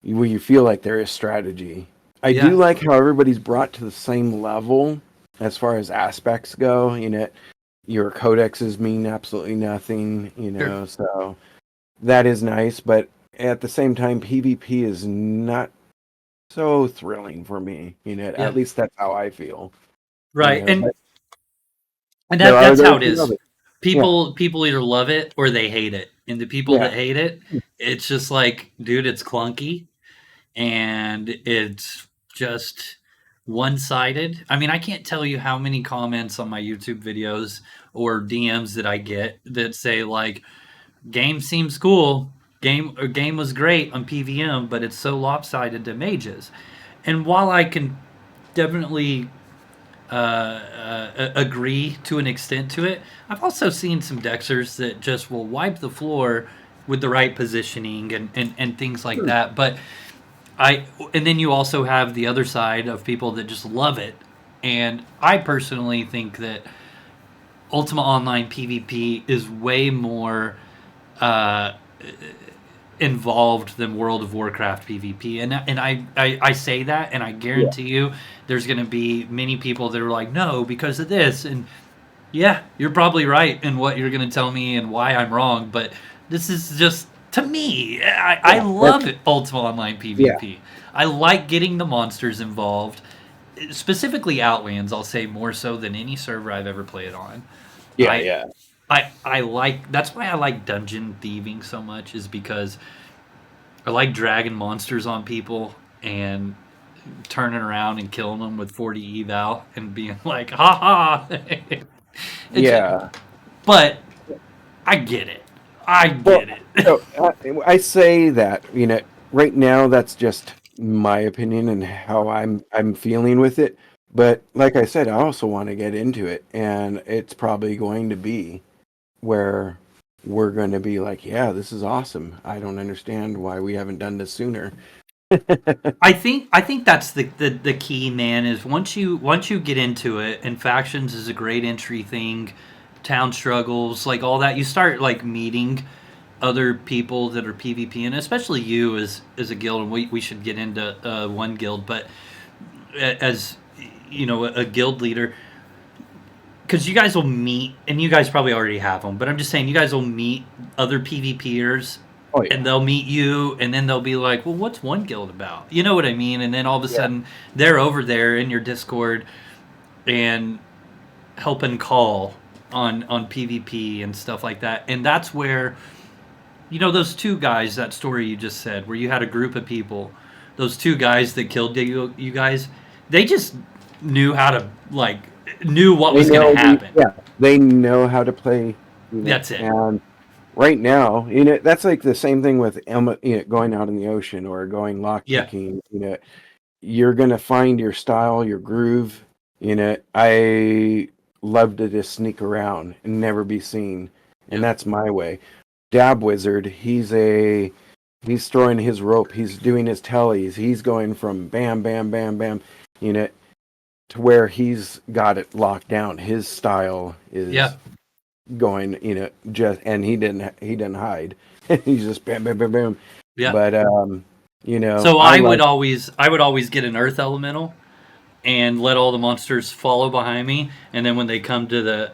where you feel like there is strategy. I do Yeah. like how everybody's brought to the same level as far as aspects go. Your codexes mean absolutely nothing. Sure. So that is nice, but at the same time, PvP is not so thrilling for me. At Yeah. least that's how I feel. Right. But And there that are that's how those it who love is. it. Yeah, People either love it or they hate it. And the people that yeah, hate it, it's just like, dude, it's clunky and it's just one-sided. I mean, I can't tell you how many comments on my YouTube videos or DMs that I get that say like, game seems cool. Game was great on PVM, but it's so lopsided to mages. And while I can definitely agree to an extent to it, I've also seen some Dexers that just will wipe the floor with the right positioning and things like sure. that. But and then you also have the other side of people that just love it. And I personally think that Ultima Online PvP is way more uh, involved than World of Warcraft PvP. And I say that, and I Yeah, guarantee you there's going to be many people that are like, no, because of this. And yeah, you're probably right in what you're going to tell me and why I'm wrong. But this is just, to me, I yeah, love it, Ultima Online yeah, PvP. I like getting the monsters involved. Specifically Outlands, I'll say more so than any server I've ever played on. yeah, I yeah. I like, that's why I like dungeon thieving so much, is because I like dragging monsters on people and turning around and killing them with 40 eval and being like, ha ha. It's, Yeah. but I get it. I Well, get it. so I say that right now that's just my opinion and how I'm feeling with it. But like I said, I also want to get into it, and it's probably going to be where we're going to be like, yeah, this is awesome. I don't understand why we haven't done this sooner. I think that's the key, man, is once you get into it, and factions is a great entry thing, town struggles, like all that, you start like meeting other people that are PvP, and especially you as a guild, and we should get into one guild, but as a guild leader, because you guys will meet, and you guys probably already have them, but I'm just saying you guys will meet other PvPers, Oh and yeah, they'll meet you, and then they'll be like, well, what's one guild about? You know what I mean? And then all of a yeah, sudden they're over there in your Discord and helping call on PvP and stuff like that. And that's where, those two guys, that story you just said, where you had a group of people, those two guys that killed you guys, they just knew how to like knew what They was going to know happen. they know how to play, That's it. and right now, that's like the same thing with going out in the ocean or going lock Yeah. picking. You're gonna find your style, your groove. I love to just sneak around and never be seen, and Yeah. that's my way. Dab Wizard, he's throwing his rope, he's doing his tellies, he's going from bam, bam, bam, bam, you know, to where he's got it locked down. His style is Yeah. going, just, and he didn't hide. He's just bam, bam, bam, bam. Yeah. But So I I would always get an earth elemental and let all the monsters follow behind me, and then when they come to the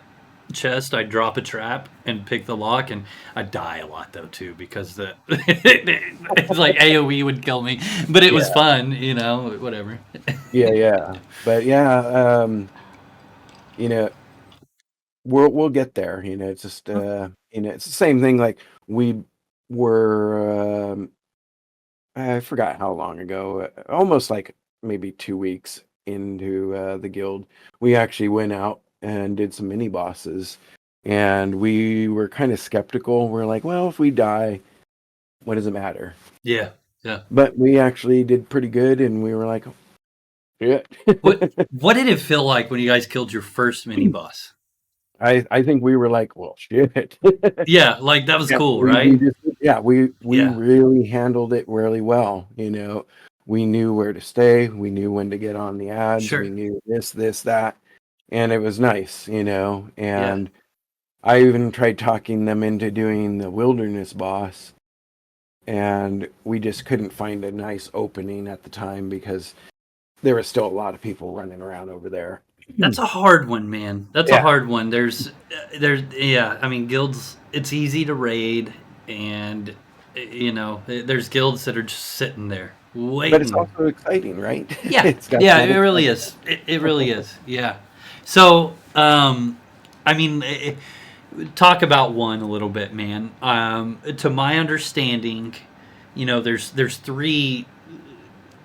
chest, I drop a trap and pick the lock, and I die a lot though too because the it's like AOE would kill me, but it was yeah, fun, whatever. yeah. But yeah, you know, we'll get there. It's just it's the same thing. Like we were, I forgot how long ago, almost like maybe 2 weeks into the guild, we actually went out and did some mini bosses, and we were kind of skeptical. We're like, well, if we die, what does it matter? Yeah, yeah. But we actually did pretty good, and we were like, shit. What did it feel like when you guys killed your first mini boss? I think we were like, well, shit. Yeah, like that was Yeah, cool, we right? just we Yeah, really handled it really well. We knew where to stay. We knew when to get on the ads. We sure. knew this, that, and it was nice. Yeah, And I even tried talking them into doing the wilderness boss, and we just couldn't find a nice opening at the time because there was still a lot of people running around over there. that's a hard one, man. That's a Yeah, hard one. Yeah. I mean, guilds. It's easy to raid, and there's guilds that are just sitting there but it's waiting. also exciting, right? Yeah, It's got yeah, that it really excitement. is. It really is. Yeah. So, I mean, talk about one a little bit, man. To my understanding, there's three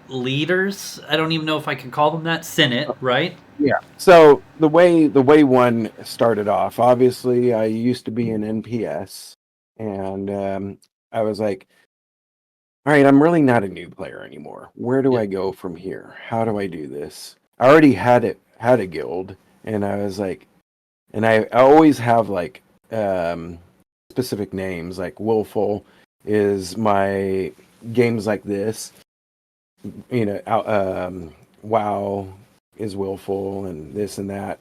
leaders. I don't even know if I can call them that. Senate, right? Yeah. So the way one started off, obviously, I used to be an NPS, and I was like, all right, I'm really not a new player anymore. Where do Yeah. I go from here? How do I do this? I already had a guild, and I was like, and I always have like um, specific names. Like Willful is my games like this. WoW is Willful, and this and that.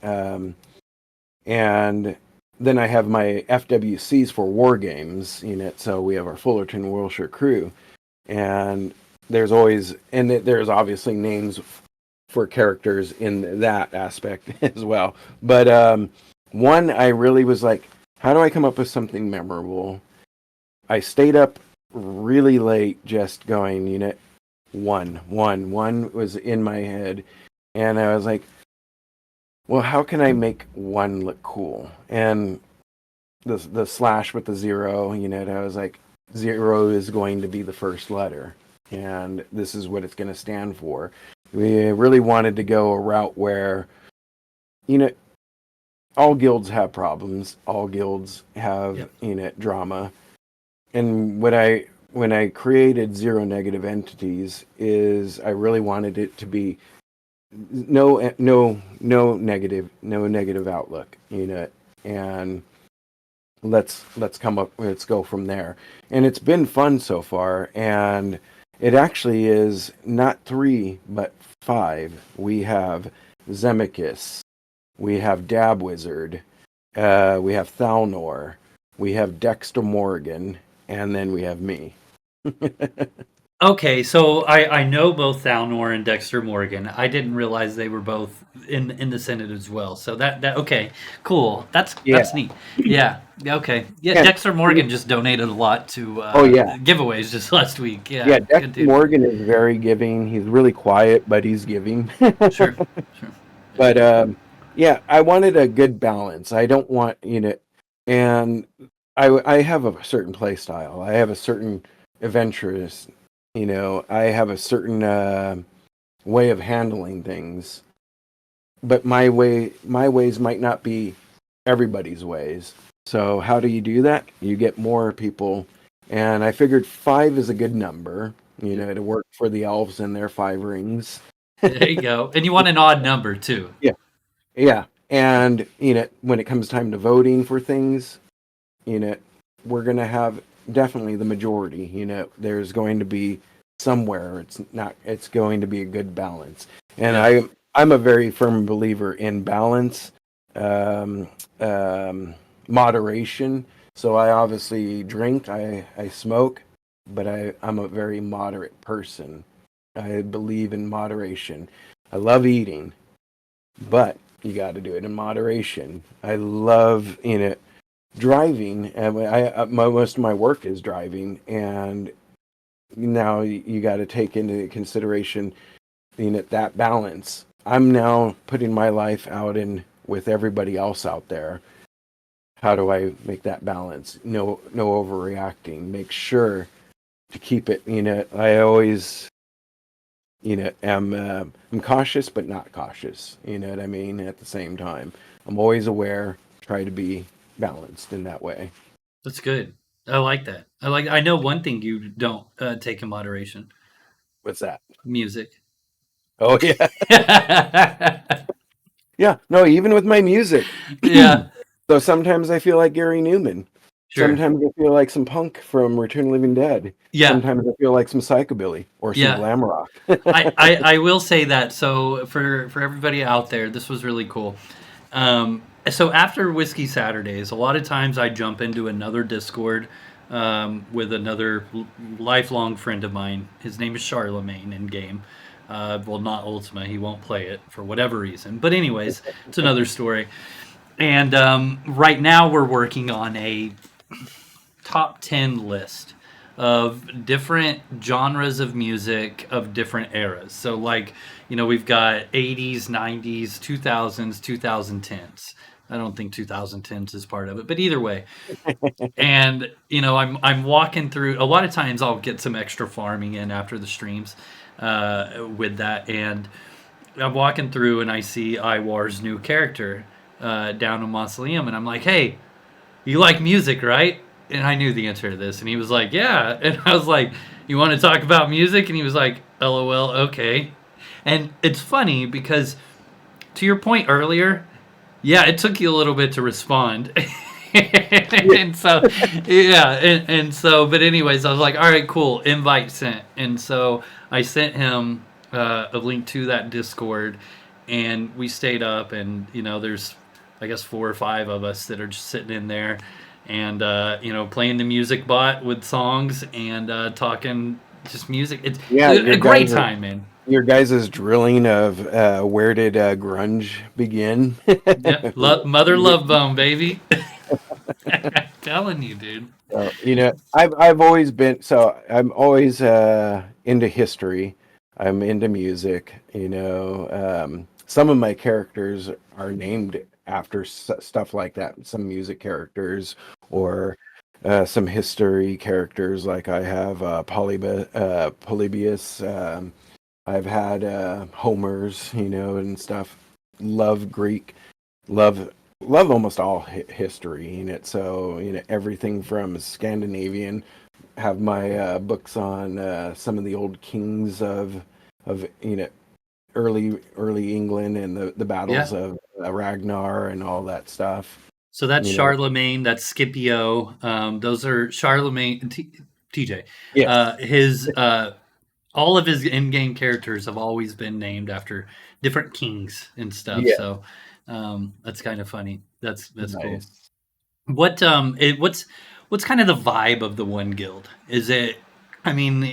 And then I have my FWCs for war games unit. So we have our Fullerton Wilshire crew, and there's obviously names for characters in that aspect as well. But one, I really was like, how do I come up with something memorable? I stayed up really late just going, one was in my head, and I was like, well, how can I make one look cool? And the slash with the zero, I was like, zero is going to be the first letter, and this is what it's going to stand for. We really wanted to go a route where, you know, all guilds have problems, all guilds have, Yep. drama, and when I created zero negative entities, is I really wanted it to be no negative outlook, and let's go from there. And it's been fun so far, and it actually is not three but five. We have Zemicus, we have Dab Wizard, we have Thalnor, we have Dexter Morgan, and then we have me. Okay, so I know both Thalnor and Dexter Morgan. I didn't realize they were both in the Senate as well. So that okay, cool. Yeah. That's neat. Yeah. Okay. Yeah. And Dexter Morgan just donated a lot to oh yeah. giveaways just last week. Yeah, Yeah. Good Dexter dude. Morgan is very giving. He's really quiet, but he's giving. Sure. Sure. Yeah. But yeah, I wanted a good balance. I don't want, and I have a certain play style. I have a certain adventurous, I have a certain way of handling things. but my ways might not be everybody's ways. So how do you do that? You get more people, and I figured 5 is a good number, to work for the elves and their 5 rings. There you go. And you want an odd number too. Yeah, yeah, and when it comes time to voting for things, we're gonna have definitely the majority. There's going to be somewhere. It's going to be a good balance, and Yeah. I'm a very firm believer in balance, um, moderation. So I obviously drink, I smoke, but I'm a very moderate person. I believe in moderation. I love eating, but you got to do it in moderation. I love driving, and most of my work is driving, and now you got to take into consideration that balance. I'm now putting my life out in with everybody else out there. How do I make that balance? No overreacting. Make sure to keep it. I always I'm cautious but not cautious. You know what I mean? At the same time, I'm always aware. Try to be balanced in that way. That's good. I like that. I know one thing you don't take in moderation. What's that? Music. Oh yeah. Yeah, no, even with my music. Yeah. So sometimes I feel like Gary Newman. Sure. Sometimes I feel like some punk from Return of the Living Dead. Yeah. Sometimes I feel like some psychobilly or some Yeah. glam rock. I will say that. So for everybody out there, this was really cool. So after Whiskey Saturdays, a lot of times I jump into another Discord with another lifelong friend of mine. His name is Charlemagne in game. Well, not Ultima. He won't play it for whatever reason. But anyways, it's another story. And right now we're working on a top 10 list of different genres of music of different eras. So, like, we've got 80s, 90s, 2000s, 2010s. I don't think 2010s is part of it, but either way. And, I'm walking through, a lot of times I'll get some extra farming in after the streams with that. And I'm walking through and I see IWAR's new character down in Mausoleum. And I'm like, hey, you like music, right? And I knew the answer to this. And he was like, yeah. And I was like, you want to talk about music? And he was like, LOL, okay. And it's funny because to your point earlier, yeah, it took you a little bit to respond. And so, yeah. And so, but anyways, I was like, all right, cool. Invite sent. And so I sent him a link to that Discord and we stayed up and, there's, I guess 4 or 5 of us that are just sitting in there and playing the music bot with songs and talking just music. It's Yeah, a great time, man. your guys' drilling of where did grunge begin? Yeah, Mother Love Bone, baby. Telling you, dude. So, I've always been I'm always into history. I'm into music. Some of my characters are named after stuff like that. Some music characters or some history characters. Like I have Polybius. I've had Homer's, and stuff. Love Greek. Love almost all history in it. So everything from Scandinavian. Have my books on some of the old kings of early England and the battles Yeah. of Ragnar and all that stuff. So that's You know, Charlemagne. That's Scipio. Those are Charlemagne. TJ. yes, His all of his in-game characters have always been named after different kings and stuff. yeah, So that's kind of funny. That's cool. nice. What's kind of the vibe of the One Guild? Is it? I mean,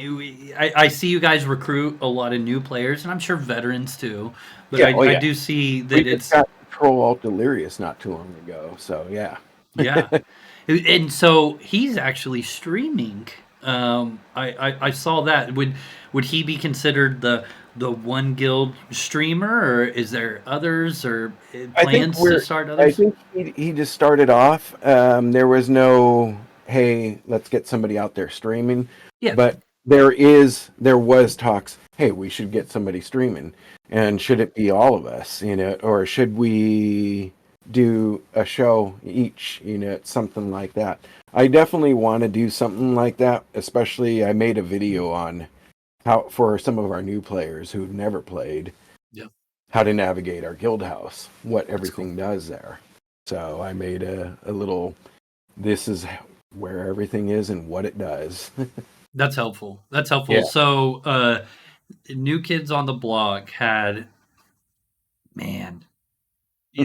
I see you guys recruit a lot of new players, and I'm sure veterans too. But Yeah, oh I yeah. do see We that just it's got Control Alt Delirious not too long ago, so yeah. yeah, and so he's actually streaming. I saw that. Would he be considered the One Guild streamer, or is there others, or I think plans to we're. start I others? think he just started off. There was no, hey, let's get somebody out there streaming, Yeah, but there was talks. hey, we should get somebody streaming, and should it be all of us, or should we do a show each, something like that. I definitely want to do something like that, especially I made a video on how, for some of our new players who've never played, Yep. how to navigate our guild house, what That's cool. everything does there. So I made a little, this is where everything is and what it does. That's helpful. That's helpful. Yeah. So, New Kids on the Block had, man,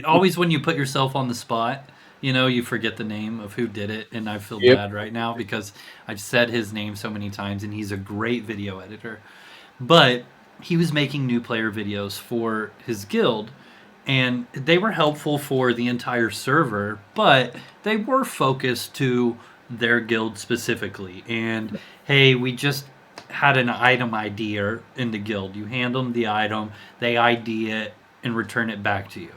always when you put yourself on the spot, you forget the name of who did it, and I feel Yep. bad right now because I've said his name so many times, and he's a great video editor. But he was making new player videos for his guild, and they were helpful for the entire server, but they were focused to their guild specifically. And hey, we just had an item idea in the guild. You hand them the item, they ID it, and return it back to you.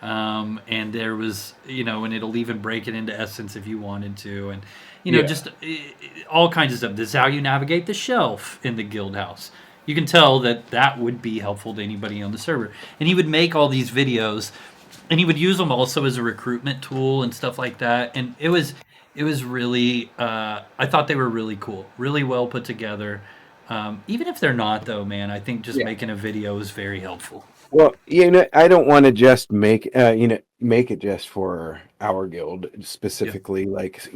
And there was, and it'll even break it into essence if you wanted to, and just all kinds of stuff. This is how you navigate the shelf in the guild house. You can tell that would be helpful to anybody on the server. And he would make all these videos, and he would use them also as a recruitment tool and stuff like that. And it was really, I thought they were really cool, really well put together. Even if they're not, though, man, I think just making a video is very helpful. Well, I don't want to just make it just for our guild specifically. Yeah. Like,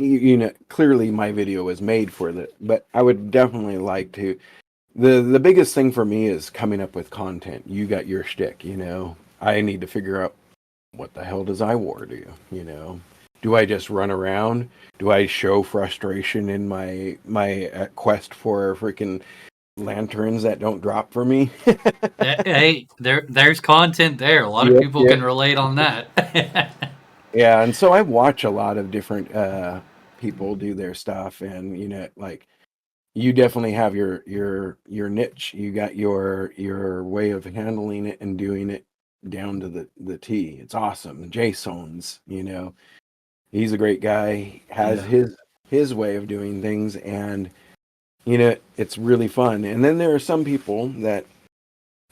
clearly my video was made for that, but I would definitely like to. The biggest thing for me is coming up with content. You got your shtick, I need to figure out what the hell does IWAR do, Do I just run around? Do I show frustration in my quest for freaking lanterns that don't drop for me? Hey, there's content there. A lot of people can relate on that. Yeah, and so I watch a lot of different people do their stuff, and like, you definitely have your niche. You got your way of handling it and doing it down to the T. It's awesome. Jason's, he's a great guy. Has his way of doing things, and it's really fun. And then there are some people that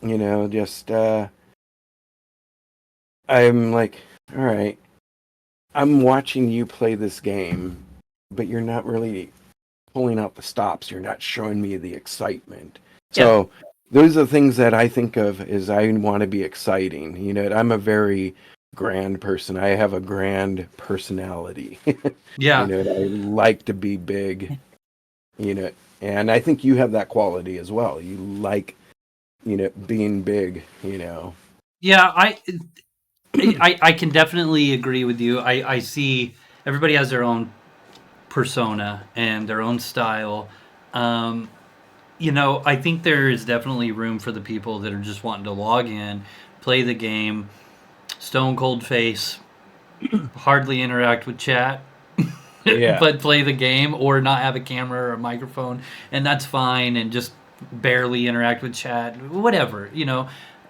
just I'm like, all right, I'm watching you play this game, but you're not really pulling out the stops. You're not showing me the excitement. So those are the things that I think of as I want to be exciting. I'm a very grand person. I have a grand personality. Yeah. I like to be big, and I think you have that quality as well. You like, being big, Yeah, I can definitely agree with you. I see everybody has their own persona and their own style. I think there is definitely room for the people that are just wanting to log in, play the game, stone cold face, hardly interact with chat, but play the game, or not have a camera or a microphone, and that's fine, and just barely interact with chat, whatever,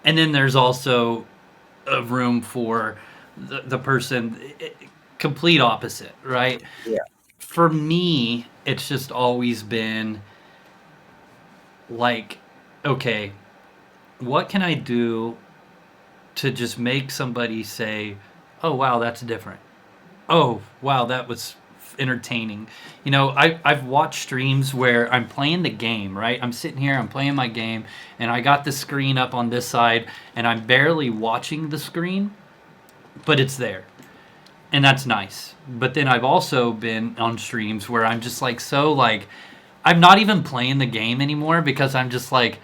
And then there's also a room for the person complete opposite, right? Yeah. For me, it's just always been like, okay, what can I do to just make somebody say, oh, wow, that's different. Oh, wow, that was entertaining. I've watched streams where I'm playing the game, right? I'm sitting here, I'm playing my game, and I got the screen up on this side, and I'm barely watching the screen, but it's there. And that's nice. But then I've also been on streams where I'm just I'm not even playing the game anymore because I'm just like,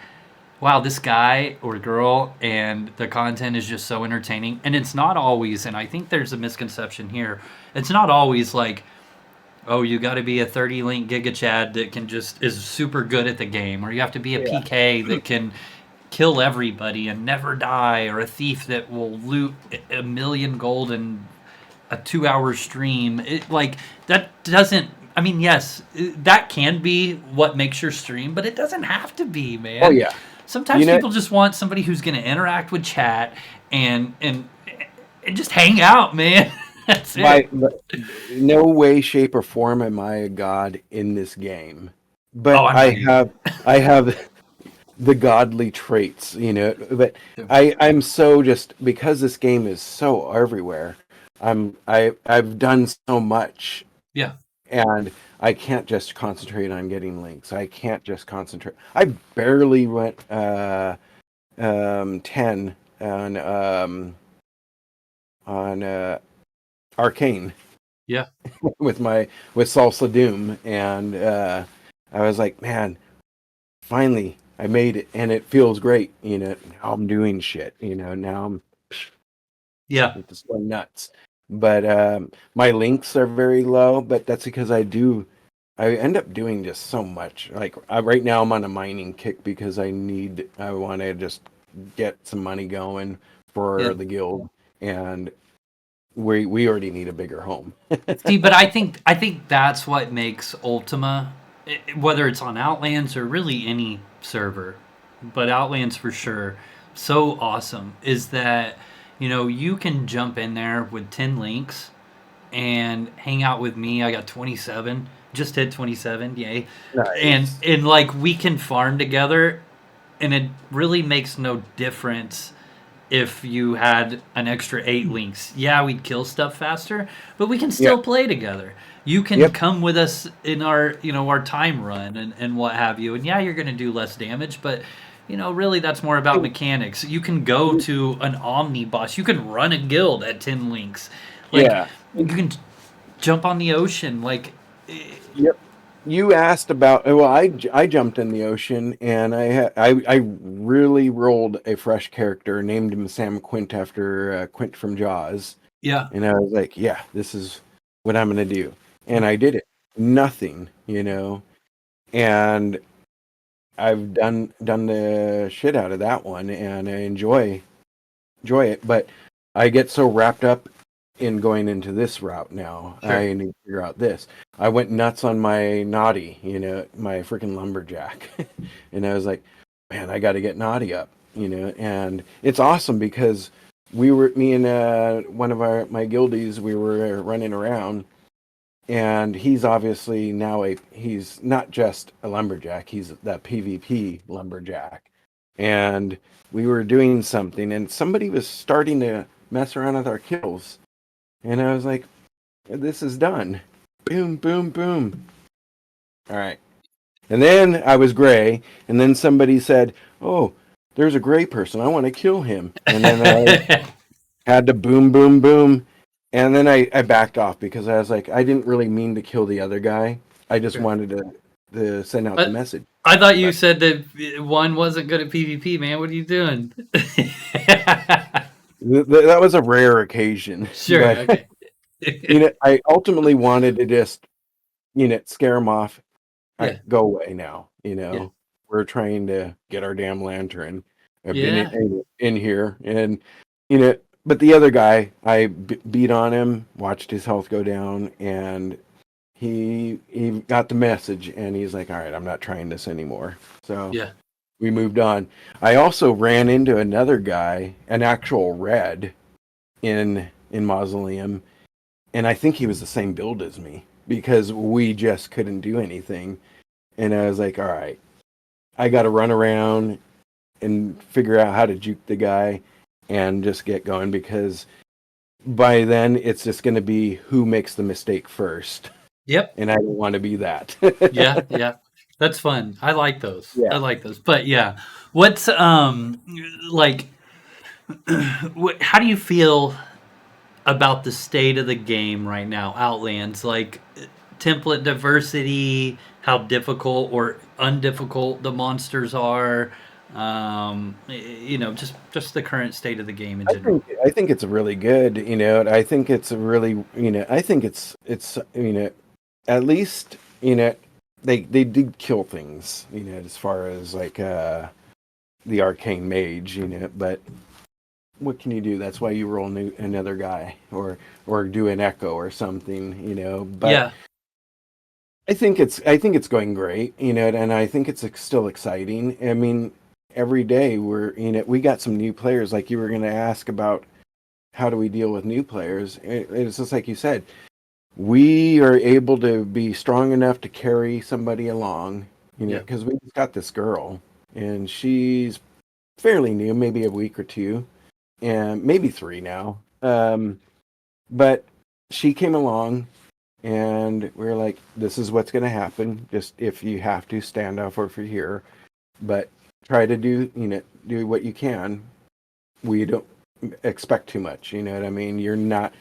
wow, this guy or girl and the content is just so entertaining. And it's not always, and I think there's a misconception here, it's not always like, oh, you got to be a 30 link Giga Chad that is super good at the game, or you have to be a PK that can kill everybody and never die, or a thief that will loot 1 million gold in a 2-hour stream. That doesn't, I mean, yes, that can be what makes your stream, but it doesn't have to be, man. Oh yeah. Sometimes people just want somebody who's going to interact with chat and just hang out, man. That's it. No way, shape, or form am I a god in this game, but I the godly traits, but Yeah. I'm so just because this game is so everywhere. I've done so much, Yeah. and I can't just concentrate on getting links. I can't just concentrate. I barely went 10 on Arcane Yeah. with Salsa Doom, and I was like, man, finally I made it, and it feels great. Now I'm doing shit. Now I'm Yeah. just going nuts. But my links are very low, but that's because I end up doing just so much. Like right now, I'm on a mining kick because I want to just get some money going Yeah. for the guild, and we already need a bigger home. See, but I think that's what makes Ultima, whether it's on Outlands or really any server, but Outlands for sure, so awesome is that you can jump in there with 10 links and hang out with me. I got 27, just hit 27, yay! And Nice. like we can farm together, and it really makes no difference if you had an extra 8 links. Yeah, we'd kill stuff faster, but we can Yeah. still play together. You can Yep. come with us in our time run and what have you. And yeah, you're going to do less damage, but really that's more about mechanics. You can go to an omni boss. You can run a guild at 10 links. Like Yeah. you can jump on the ocean like Yep. You asked about. Well, I jumped in the ocean, and I really rolled a fresh character, named him Sam Quint after Quint from Jaws, yeah. and I was like, yeah, this is what I'm gonna do, and I did it. Nothing, and I've done the shit out of that one, and I enjoy it, but I get so wrapped up in going into this route now. Sure. I need to figure out this. I went nuts on my naughty, my freaking lumberjack. And I was like, man, I got to get naughty up, and it's awesome because me and one of my guildies, we were running around, and he's obviously now he's not just a lumberjack, he's that PvP lumberjack. And we were doing something, and somebody was starting to mess around with our kills, and I was like, this is done. Boom, boom, boom. All right. And then I was gray, and then somebody said, oh, there's a gray person, I want to kill him. And then I had to boom, boom, boom. And then I backed off because I was like, I didn't really mean to kill the other guy. I just Sure. wanted to send out the But message. I thought you But said that one wasn't good at PvP, man. What are you doing? that was a rare occasion. Sure. But, Okay. I ultimately wanted to just, scare him off. All Yeah. right, go away now. Yeah. We're trying to get our damn lantern. I've been Yeah. in here, and but the other guy, I beat on him, watched his health go down, and he got the message, and he's like, all right, I'm not trying this anymore. So Yeah. we moved on. I also ran into another guy, an actual red, in Mausoleum, and I think he was the same build as me because we just couldn't do anything. And I was like, all right, I got to run around and figure out how to juke the guy and just get going, because by then it's just going to be who makes the mistake first. Yep. And I don't want to be that. Yeah. Yeah. That's fun. I like those. I Yeah. like those. But yeah, what's like? How do you feel about the state of the game right now? Outlands, like template diversity, how difficult or undifficult the monsters are. Just the current state of the game in general. I think it's really good, I think it's a really, I think it's at least, they did kill things, as far as like the arcane mage, but what can you do? That's why you roll another guy, or do an echo or something, but Yeah. I think it's going great, and I think it's still exciting. I mean, every day we got some new players, like you were going to ask about how do we deal with new players. It's just like you said, we are able to be strong enough to carry somebody along, Yeah. because we just got this girl, and she's fairly new, maybe a week or two, and maybe 3 now. But she came along, and we were like, "This is what's going to happen. Just if you have to stand off over here, but try to do what you can. We don't expect too much. You know what I mean? You're not.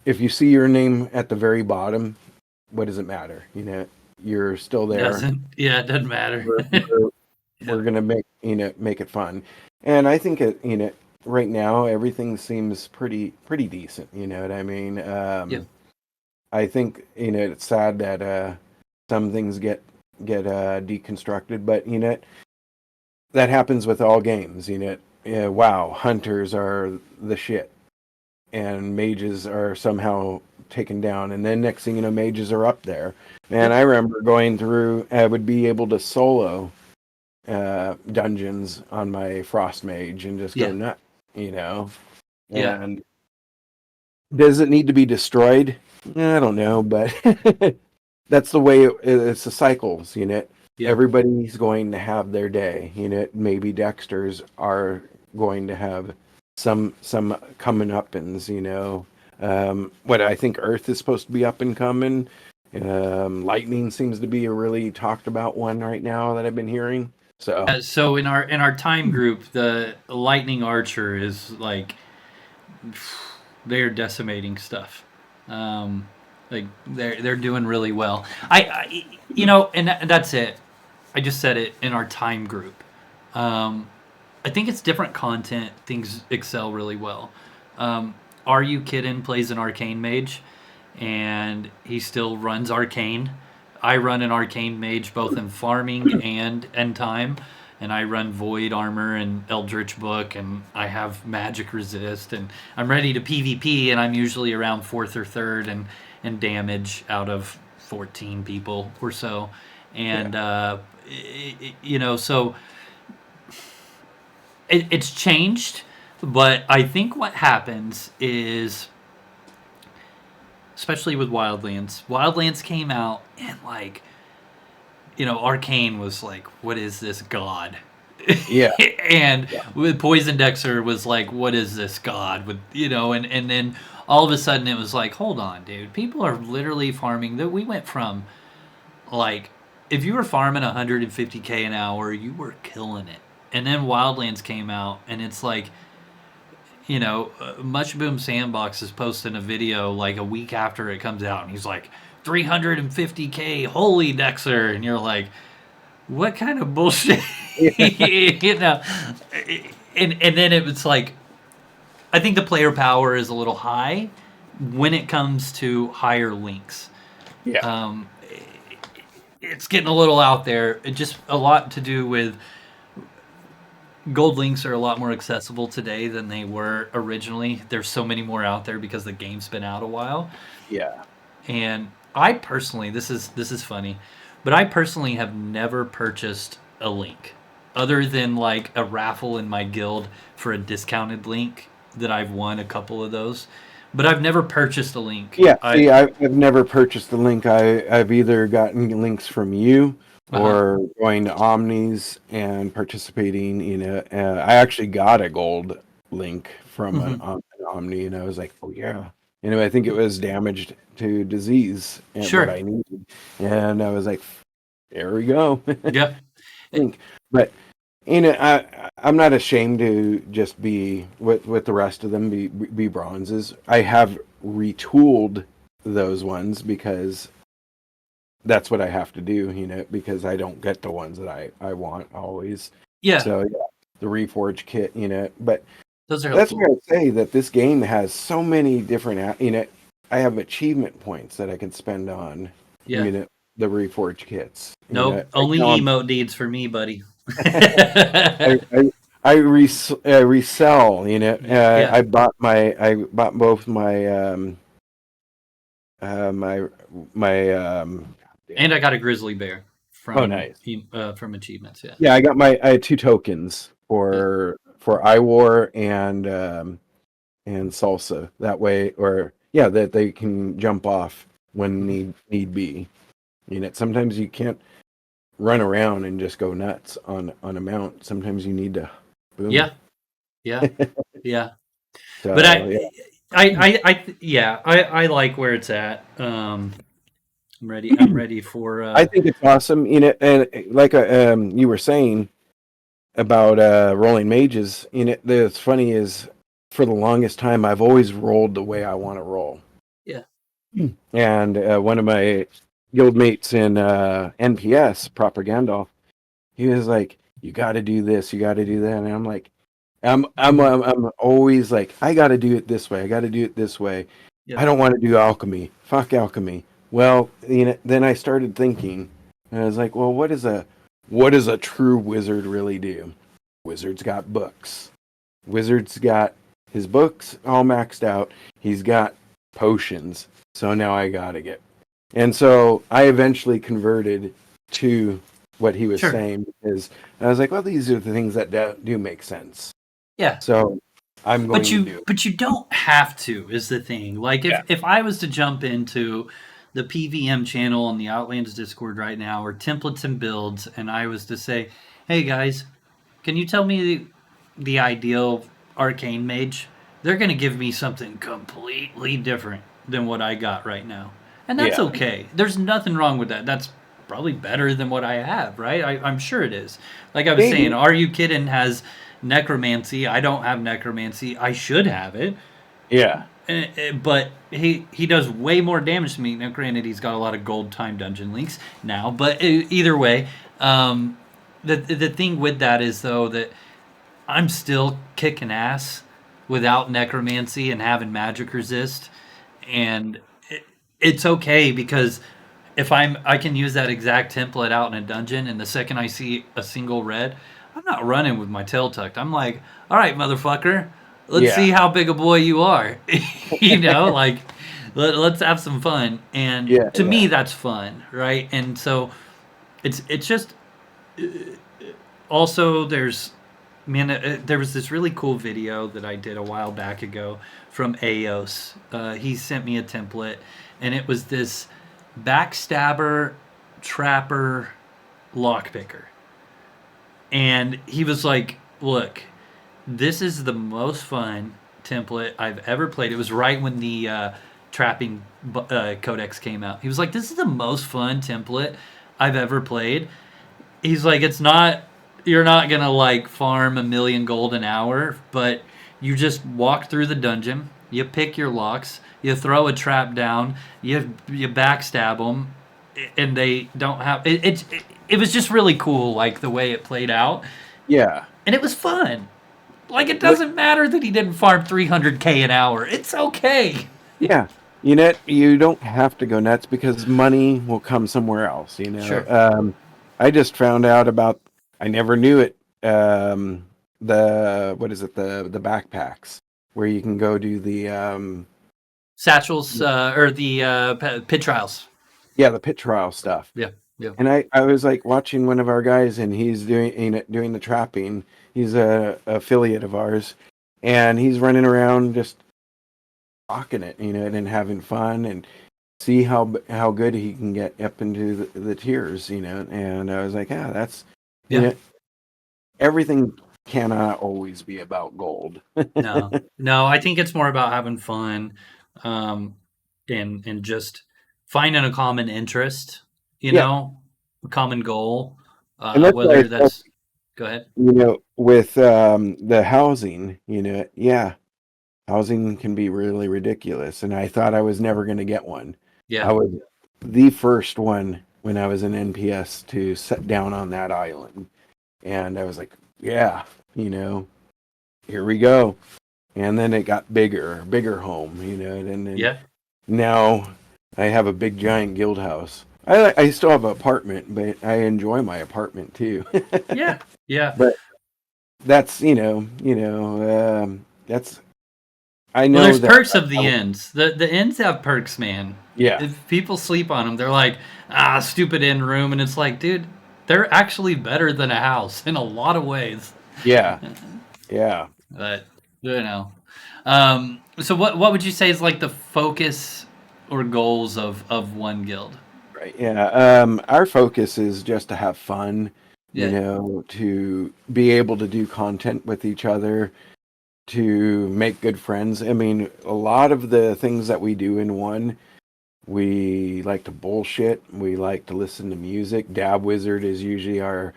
If you see your name at the very bottom, what does it matter? You know, you're still there. It doesn't matter. We're, we're, Yeah. we're gonna make it fun, and I think right now everything seems pretty decent. You know what I mean? Yep. I think it's sad that some things get deconstructed, but that happens with all games. Yeah, wow, hunters are the shit, and mages are somehow taken down, and then next thing you know, mages are up there. Man, Yep. I remember going through. I would be able to solo dungeons on my frost mage and just go Yeah. nuts, you know. Yeah. And does it need to be destroyed? I don't know, but that's the way it's the cycles, Yeah. Everybody's going to have their day, Maybe Dexters are going to have some coming uppins, What I think Earth is supposed to be up and coming. Lightning seems to be a really talked about one right now that I've been hearing. So So in our time group, the lightning archer is like they're decimating stuff. Um, like they're doing really well. And that's it. I just said it in our time group. Um, I think it's different content. Things excel really well. Are You Kiddin plays an arcane mage, and he still runs arcane. I run an arcane mage both in farming and end time, and I run void armor and eldritch book, and I have magic resist, and I'm ready to PvP, and I'm usually around fourth or third, and damage out of 14 people or so, and yeah, so it's changed, but I think what happens is, especially with Wildlands came out and Arcane was like, what is this god? yeah, And yeah, with Poison Dexter was like, what is this god? And then all of a sudden it was like, hold on, dude, people are literally farming. That we went from like, if you were farming 150k an hour, you were killing it. And then Wildlands came out, and it's like, Much Boom Sandbox is posting a video like a week after it comes out, and he's like, 350k, holy Dexter, and you're like, what kind of bullshit, yeah, you know? And then it was like, I think the player power is a little high when it comes to higher links. yeah, Um, it's getting a little out there. It just a lot to do with gold links are a lot more accessible today than they were originally. There's so many more out there because the game's been out a while. yeah. And I personally, this is funny, but I personally have never purchased a link other than like a raffle in my guild for a discounted link that I've won a couple of those. But I've never purchased a link. Yeah, I see, I've never purchased the link. I've either gotten links from you uh-huh. or going to Omnis and participating in I actually got a gold link from Hmm. an Omni, and I was like, oh yeah. I think it was damaged to disease and what Sure. I needed, and I was like, there we go, Yep. link. But I'm not ashamed to just be with the rest of them, be bronzes. I have retooled those ones because that's what I have to do, because I don't get the ones that I want always. Yeah. So yeah, the reforge kit, but Those are that's helpful. where I say that this game has so many different, I have achievement points that I can spend on, Yeah. the reforge kits. Nope. Right Only now emote deeds for me, buddy. I, I, I resell. Yeah. I bought both my my my And damn. I got a grizzly bear Oh, nice. from achievements. Yeah. Yeah, I had 2 tokens Yeah. for IWAR and salsa. That way, or yeah, that they can jump off when Mhm. need be. Sometimes you can't. run around and just go nuts on a mount. Sometimes you need to boom. Yeah, yeah, yeah. But So yeah, I like where it's at. I'm ready. I'm ready for. I think it's awesome. And like you were saying about rolling mages. What's funny is for the longest time I've always rolled the way I want to roll. Yeah. And one of my guildmates in NPS, Propaganda, he was like, "You got to do this, you got to do that," and I'm like, I'm always like, I got to do it this way, I got to do it this way. Yep. I don't want to do alchemy. Fuck alchemy. Well, then I started thinking, and I was like, well, what does a true wizard really do? Wizard's got books. Wizard's got his books all maxed out. He's got potions. So now I gotta get. And so I eventually converted to what he was Sure. saying because I was like, well, these are the things that do make sense. Yeah. So I'm going to do it. But you don't have to is the thing. Like if I was to jump into the PVM channel on the Outlands Discord right now, or templates and builds, and I was to say, "Hey guys, can you tell me the ideal arcane mage?" They're going to give me something completely different than what I got right now, and that's Yeah. okay. There's nothing wrong with that. That's probably better than what I have, right? I'm sure it is. Like I was Maybe. saying, Are You Kidding has necromancy. I don't have necromancy. I should have it. Yeah. But he does way more damage to me. Now, granted, he's got a lot of gold time dungeon links now. But either way, the thing with that is though that I'm still kicking ass without necromancy and having magic resist, and it's okay because if I can use that exact template out in a dungeon, and the second I see a single red, I'm not running with my tail tucked. I'm like, all right, motherfucker, let's see Yeah. how big a boy you are. Like let's have some fun. And Yeah. to me, Yeah. that's fun, right? And so it's just also there was this really cool video that I did a while back ago from Aos. He sent me a template, and it was this backstabber, trapper, lockpicker. And he was like, look, this is the most fun template I've ever played. It was right when the trapping codex came out. He was like, this is the most fun template I've ever played. He's like, you're not gonna like farm 1,000,000 gold an hour, but you just walk through the dungeon, you pick your locks, you throw a trap down, you backstab them, and they don't have it was just really cool, like the way it played out, Yeah. and it was fun. Like it doesn't matter that he didn't farm 300k an hour. It's okay. Yeah. You don't have to go nuts because money will come somewhere else. Sure. I just found out about. I never knew it. The what is it? The backpacks where you can go do the Satchels or the pit trials. yeah, the pit trial stuff. Yeah. Yeah. And I was like watching one of our guys, and he's doing the trapping. He's a affiliate of ours, and he's running around just rocking it, and having fun, and see how good he can get up into the tiers, And I was like, that's Yeah. Everything cannot always be about gold. No, I think it's more about having fun, and just finding a common interest, Yeah, a common goal, and that's why I whether felt, that's, go ahead. with the housing, yeah, housing can be really ridiculous, and I thought I was never going to get one. I Yeah. was the first one when I was in NPS to set down on that island, and I was like, yeah, here we go. And then it got bigger home, and then Yeah. now I have a big giant guild house. I still have an apartment, but I enjoy my apartment too. Yeah. Yeah. But that's that's I Well, know there's that perks of the ends. The ends have perks, man. yeah, If people sleep on them, they're like, stupid end room, and it's like, dude, they're actually better than a house in a lot of ways. yeah. But so what would you say is like the focus or goals of one guild? Right. Yeah. Our focus is just to have fun, Yeah, to be able to do content with each other, to make good friends. I mean, a lot of the things that we do in one, we like to bullshit. We like to listen to music. Dab Wizard is usually our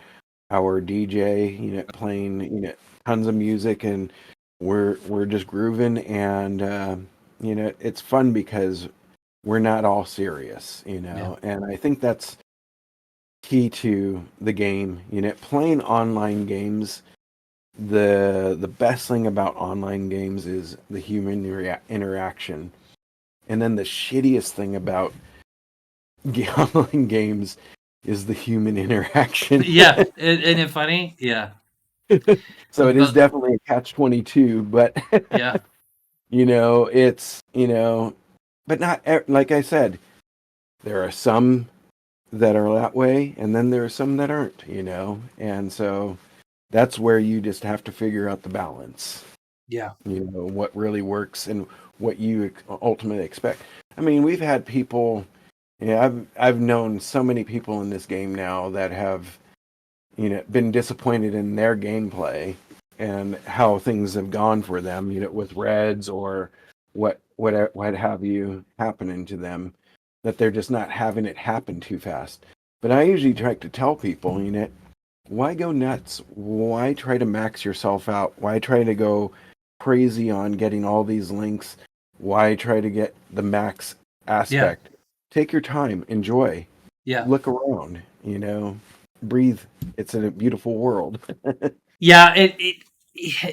DJ, playing, tons of music, and we're just grooving, and it's fun because we're not all serious, yeah, and I think that's key to the game. Playing online games, the best thing about online games is the human interaction. And then the shittiest thing about online games is the human interaction. yeah. Isn't it funny? Yeah, So it is but definitely a catch 22, but yeah, it's, but not like I said, there are some that are that way, and then there are some that aren't, and so that's where you just have to figure out the balance, yeah, what really works and what you ultimately expect. I mean, we've had people, yeah, I've known so many people in this game now that have, been disappointed in their gameplay and how things have gone for them, with reds or what have you happening to them, that they're just not having it happen too fast. But I usually try to tell people, why go nuts? Why try to max yourself out? Why try to go crazy on getting all these links? Why try to get the max yeah, aspect? Take your time, enjoy, yeah. look around, breathe. It's a beautiful world. Yeah,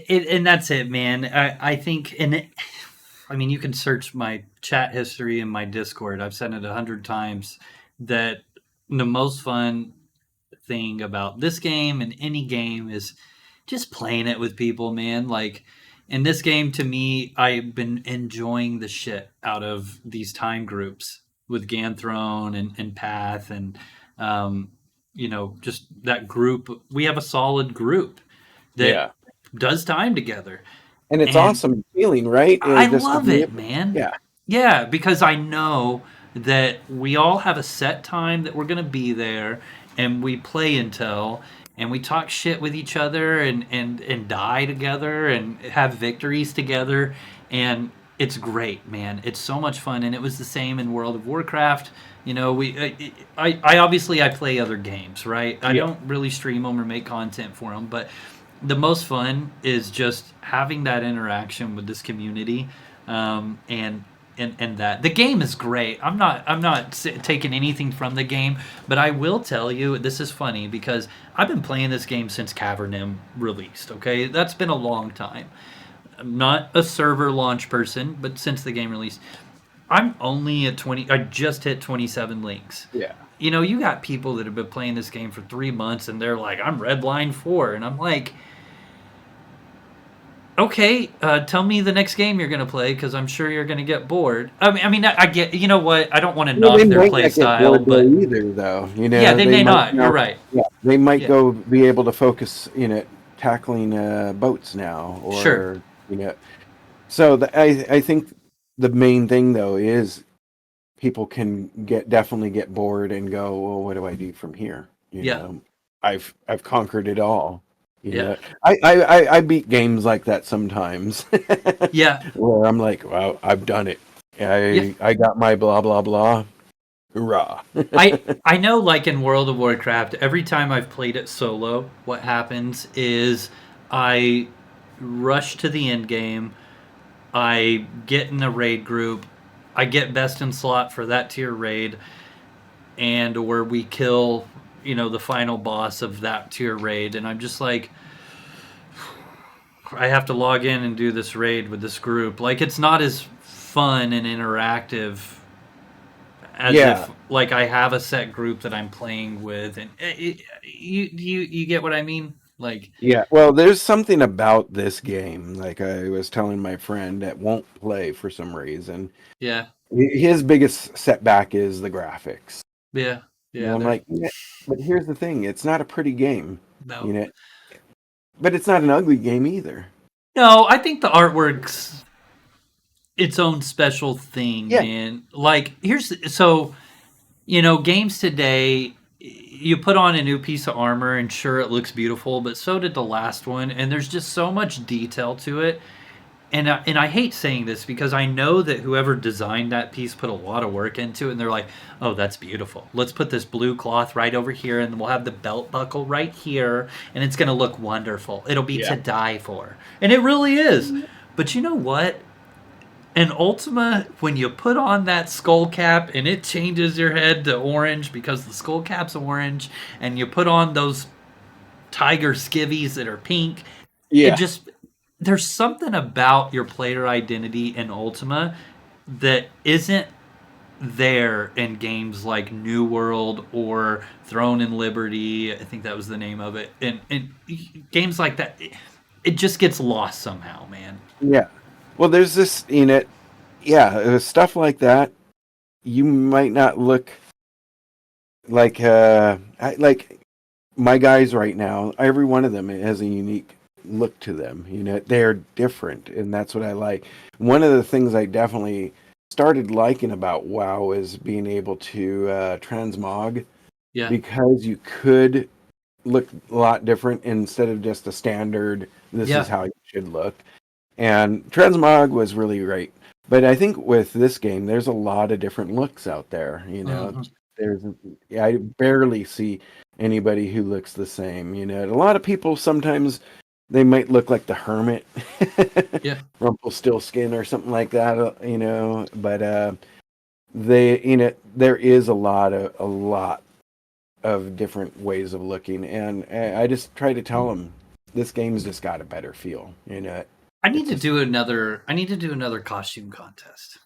and that's it, man. I think, I mean, you can search my chat history in my Discord. I've said it 100 times that the most fun thing about this game and any game is just playing it with people, man. Like in this game, to me, I've been enjoying the shit out of these time groups with Ganthrone and Path and um, just that group. We have a solid group that Yeah. does time together, And it's and awesome feeling, right? I Just to love be it, able, man. yeah, Yeah, because I know that we all have a set time that we're going to be there and we play until and we talk shit with each other and die together and have victories together and it's great, man. It's so much fun and it was the same in World of Warcraft. I obviously I play other games, right? I yeah, don't really stream them or make content for them, but the most fun is just having that interaction with this community, and that the game is great. I'm not taking anything from the game, but I will tell you this is funny because I've been playing this game since Cavernim released. Okay, that's been a long time. I'm not a server launch person, but since the game released, I'm only at 20. I just hit 27 links. yeah. You got people that have been playing this game for 3 months and they're like, I'm red line 4, and I'm like, okay, tell me the next game you're going to play because I'm sure you're going to get bored. I get, you know what? I don't want to Well, they knock their might play not get style, bored but though either, though. yeah, they They may might not. You're now, right. yeah, they might Yeah, go be able to focus, tackling boats now, sure. or So I think the main thing though is people can definitely get bored and go, well, what do I do from here? Yeah, I've conquered it all. You yeah, know, I beat games like that sometimes, yeah, where I'm like, well, I've done it. yeah. I got my blah blah blah. Hoorah! I know, like in World of Warcraft, every time I've played it solo, what happens is I rush to the end game. I get in the raid group. I get best in slot for that tier raid, and or we kill the final boss of that tier raid, and I'm just like, I have to log in and do this raid with this group. Like it's not as fun and interactive as Yeah, if like I have a set group that I'm playing with, and you get what I mean? Like yeah. Well, there's something about this game, like I was telling my friend, that won't play for some reason. yeah, His biggest setback is the graphics. yeah, yeah. I'm There's like, yeah, but here's the thing: it's not a pretty game, you no, know, but it's not an ugly game either. no. I think the artwork's its own special thing, Yeah, man. Like here's so You know, games today, you put on a new piece of armor and sure it looks beautiful, but so did the last one, and there's just so much detail to it. And I hate saying this because I know that whoever designed that piece put a lot of work into it, and they're like, "Oh, that's beautiful. Let's put this blue cloth right over here, and we'll have the belt buckle right here, and it's going to look wonderful. It'll be Yeah. to die for." And it really is. But you know what? In Ultima, when you put on that skull cap and it changes your head to orange because the skull cap's orange, and you put on those tiger skivvies that are pink, it Yeah. just there's something about your player identity in Ultima that isn't there in games like New World or Throne and Liberty. I think that was the name of it. And games like that, it just gets lost somehow, man. Yeah. Well, there's this, yeah, stuff like that. You might not look like, like my guys right now. Every one of them has a unique look to them. They're different, and that's what I like. One of the things I definitely started liking about WoW is being able to transmog, Yeah. because you could look a lot different instead of just a standard, this is Yeah. how you should look. And transmog was really great. But I think with this game, there's a lot of different looks out there. Hmm. There's, I barely see anybody who looks the same. A lot of people sometimes they might look like the hermit, Yeah. Rumpelstiltskin or something like that. But there is a lot of different ways of looking, and I just try to tell them this game's just got a better feel. I need It's to just do another. I need to do another costume contest.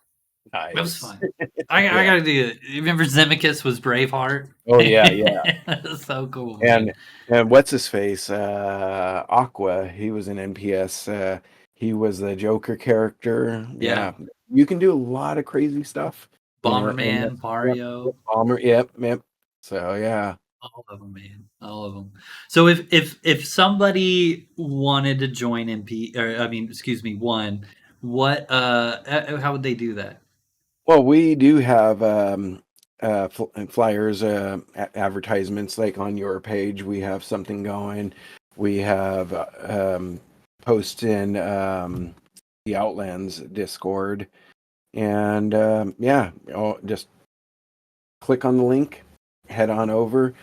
That was nice. fun. I Yeah. gotta do it. You remember Zemicus was Braveheart? Oh yeah, yeah. That's so cool, man. And what's his face? Aqua. He was an NPS. He was the Joker character. Yeah. Yeah, you can do a lot of crazy stuff. And Bomberman, yep, Mario, Bomber. Yep, yep. So yeah. all of them, man, all of them. So if somebody wanted to join MP, or I mean, excuse me, one, what how would they do that? Well, we do have flyers, advertisements like on your page. We have something going. We have posts in the Outlands Discord, and yeah, just click on the link, head on over,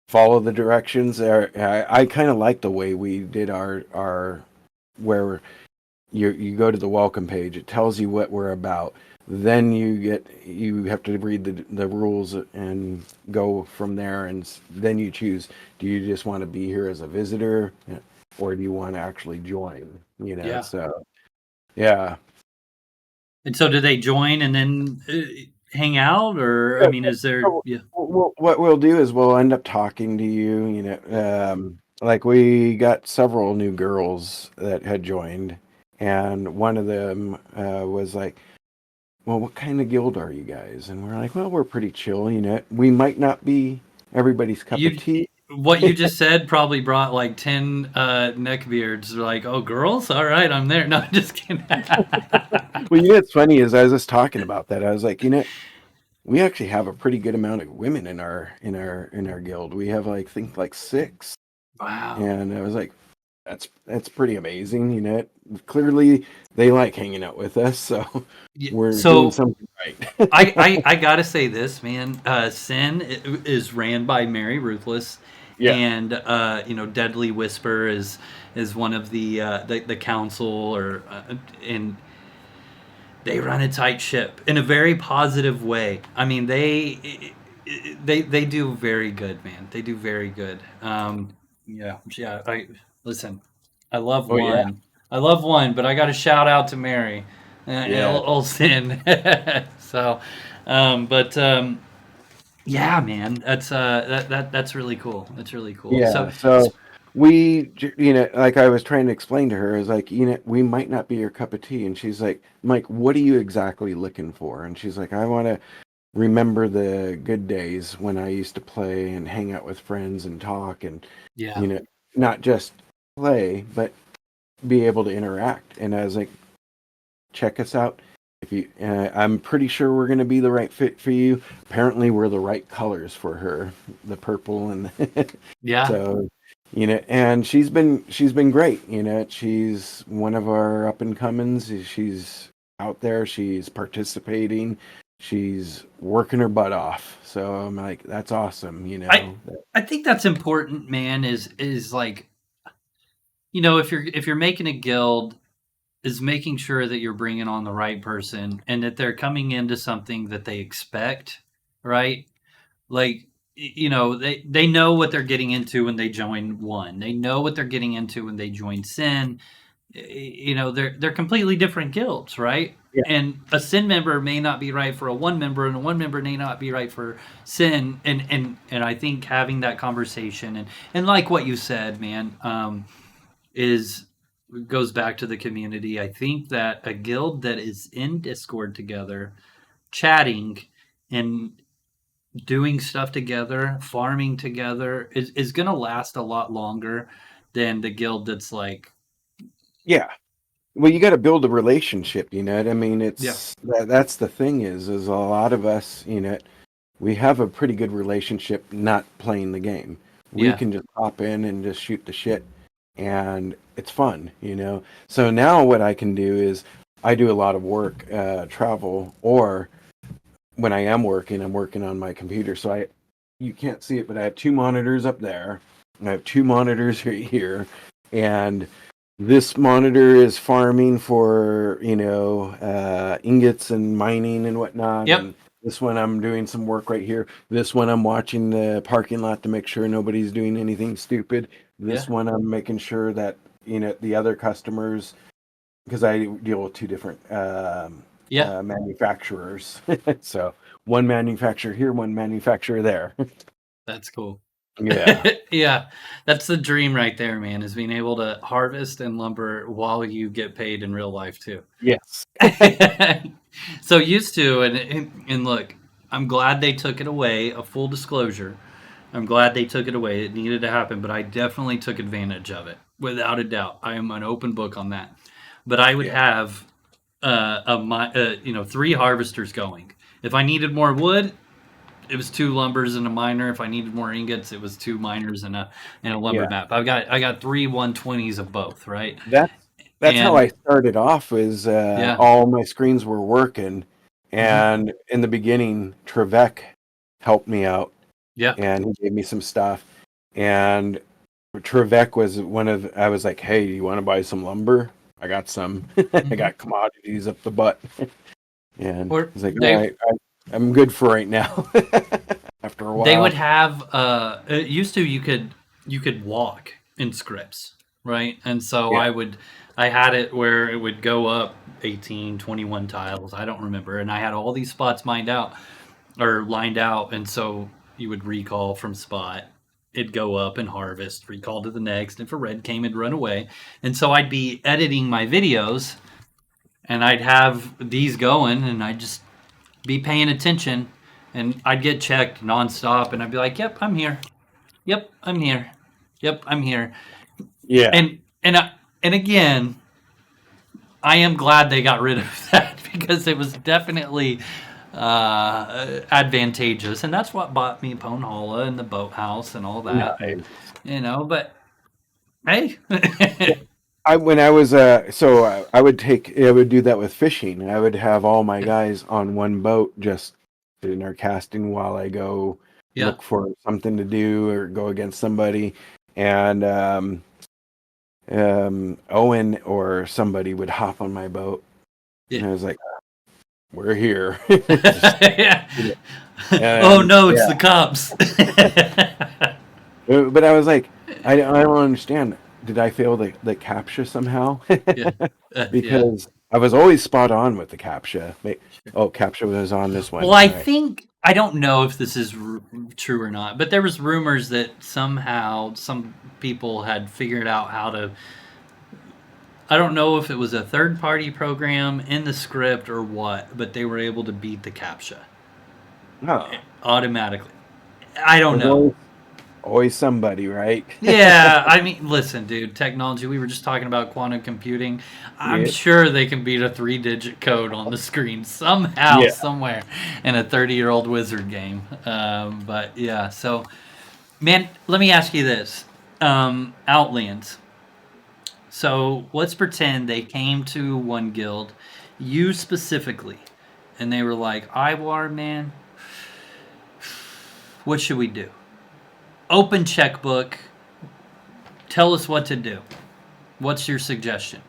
follow the directions. I kind of like the way we did our where you go to the welcome page. It tells you what we're about. Then you have to read the rules and go from there, and then you choose. Do you just want to be here as a visitor, or do you want to actually join? Yeah. So yeah. And so do they join and then hang out, or I mean, is there? So, Yeah. what we'll do is we'll end up talking to you. Like we got several new girls that had joined, and one of them was like, "Well, what kind of guild are you guys?" And we're like, "Well, we're pretty chill. We might not be everybody's cup of You tea." what you just said probably brought like 10 neckbeards. They're like, "Oh, girls, all right, I'm there." No, just kidding. Well, what's funny is I was just talking about that. I was like, we actually have a pretty good amount of women in our guild. We have think like six. Wow. And I was like, that's pretty amazing. Clearly they like hanging out with us, so Yeah, we're doing so something right. I gotta say this, man. Sin is ran by Mary Ruthless, Yeah. and Deadly Whisper is one of the council, or and they run a tight ship in a very positive way. I mean, they do very good, man. They do very good. Yeah, yeah. I listen. I love Oh yeah. one. I love one, but I got to shout out to Mary, Yeah. Olsen. So, but yeah, man, that's really cool. That's really cool. So, Yeah. So like I was trying to explain to her, is like, we might not be your cup of tea. And she's like, Mike, what are you exactly looking for? And she's like, I want to remember the good days when I used to play and hang out with friends and talk, and yeah, you know, not just play, but be able to interact. And I was like, check us out. if you, I'm pretty sure we're going to be the right fit for you. Apparently, we're the right colors for her, the purple and Yeah. so, and she's been great. She's one of our up and comings. She's out there. She's participating. She's working her butt off. So I'm like, that's awesome. I think that's important, man. Is like, if you're making a guild, is making sure that you're bringing on the right person and that they're coming into something that they expect, right? Like, they know what they're getting into when they join one. They know what they're getting into when they join Sin. They're completely different guilds, right? Yeah, And a Sin member may not be right for a one member, and a one member may not be right for Sin. And I think having that conversation and like what you said, man, is goes back to the community. I think that a guild that is in Discord together, chatting and doing stuff together, farming together is going to last a lot longer than the guild that's like, yeah. Well, you got to build a relationship. You know what I mean? yeah, That's the thing is a lot of us. We have a pretty good relationship not playing the game. We yeah, can just hop in and just shoot the shit, and it's fun. So now what I can do is I do a lot of work, travel, or when I am working, I'm working on my computer. So you can't see it, but I have two monitors up there. And I have two monitors here, and this monitor is farming for ingots and mining and whatnot. yep, And this one I'm doing some work right here. This one I'm watching the parking lot to make sure nobody's doing anything stupid. This yeah, one I'm making sure that the other customers, because I deal with two different yeah. manufacturers. So one manufacturer here, one manufacturer there. That's cool. Yeah. Yeah, that's the dream right there, man, is being able to harvest and lumber while you get paid in real life too. Yes. So used to, and look, I'm glad they took it away. A full disclosure, I'm glad they took it away. It needed to happen, but I definitely took advantage of it without a doubt. I am an open book on that. But I would Yeah. have three harvesters going. If I needed more wood, it was two lumbers and a miner. If I needed more ingots, it was two miners and a lumber Yeah. map. I got three 120s of both, right? That's how I And started off. Is yeah, all my screens were working, hmm, and in the beginning, Trevek helped me out, yeah, and he gave me some stuff. And Trevek was one of. I was like, "Hey, you want to buy some lumber? I got some. I hmm. got commodities up the butt." And Or he's like, "All they right, I'm good for right now." After a they would while, have it used to you could walk in scripts, right? And so yeah, I had it where it would go up 18, 21 tiles, I don't remember, and I had all these spots lined out, and so you would recall from spot, it'd go up and harvest, recall to the next, and if a red came, it'd run away. And so I'd be editing my videos and I'd have these going and I'd just be paying attention and I'd get checked nonstop and I'd be like, yep, I'm here. Yep, I'm here. Yep, I'm here. yeah, And again, I am glad they got rid of that because it was definitely advantageous, and that's what bought me Pwnhola and the boathouse and all that. And, nice. but hey, I when I was so I would do that with fishing. I would have all my guys on one boat just sitting there casting while I go yeah, look for something to do or go against somebody, and Owen or somebody would hop on my boat, and yeah. I was like, "We're here." Just, Yeah. Oh and no, it's yeah, the cops. but I was like, I don't understand. Did I fail the captcha somehow? Yeah, yeah. Because I was always spot on with the captcha. Oh, captcha was on this Well, one. I All right. think I don't know if this is true or not, but there was rumors that somehow some people had figured out how to. I don't know if it was a third-party program in the script or what, but they were able to beat the captcha Oh, automatically. I don't I've know. always Always somebody, right? Yeah, I mean, listen, dude, technology, we were just talking about quantum computing. I'm Yeah. sure they can beat a 3-digit code on the screen somehow, Yeah. somewhere in a 30-year-old wizard game. But yeah, so, man, let me ask you this. Outlands. So let's pretend they came to one guild, you specifically, and they were like, IWAR, man, what should we do? Open checkbook. Tell us what to do. What's your suggestion?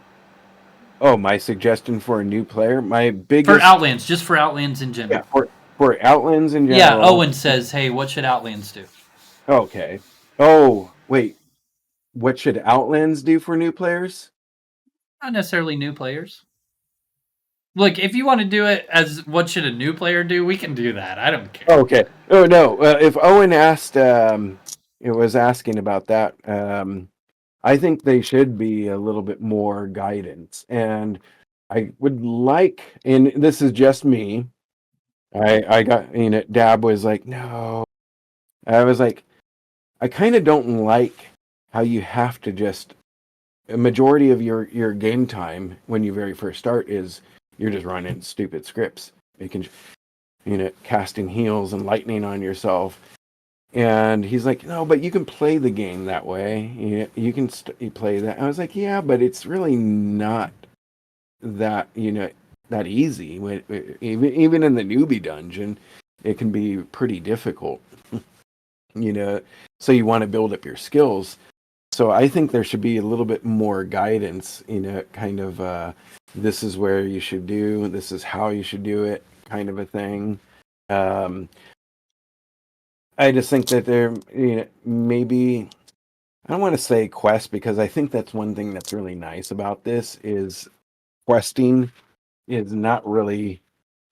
Oh, my suggestion for a new player, my For biggest, Outlands, just for Outlands in yeah, general. for Outlands in Yeah, general. Owen says, hey, what should Outlands do? Okay. Oh, wait. What should Outlands do for new players? Not necessarily new players. Look, if you want to do it as what should a new player do, we can do that. I don't care. Okay. Oh no. If Owen asked, it was asking about that. I think they should be a little bit more guidance, and I would like. And this is just me. I got, Dab was like, no. I was like, I kind of don't like how you have to just a majority of your game time when you very first start is you're just running stupid scripts, making casting heals and lightning on yourself. And he's like, no, but you can play the game that way. You can you play that. I was like, yeah, but it's really not that that easy. Even in the newbie dungeon, it can be pretty difficult. You know, so you want to build up your skills. So I think there should be a little bit more guidance. Kind of this is where you should do. This is how you should do it. Kind of a thing. Um, I just think that there, maybe I don't want to say quest because I think that's one thing that's really nice about this is questing is not really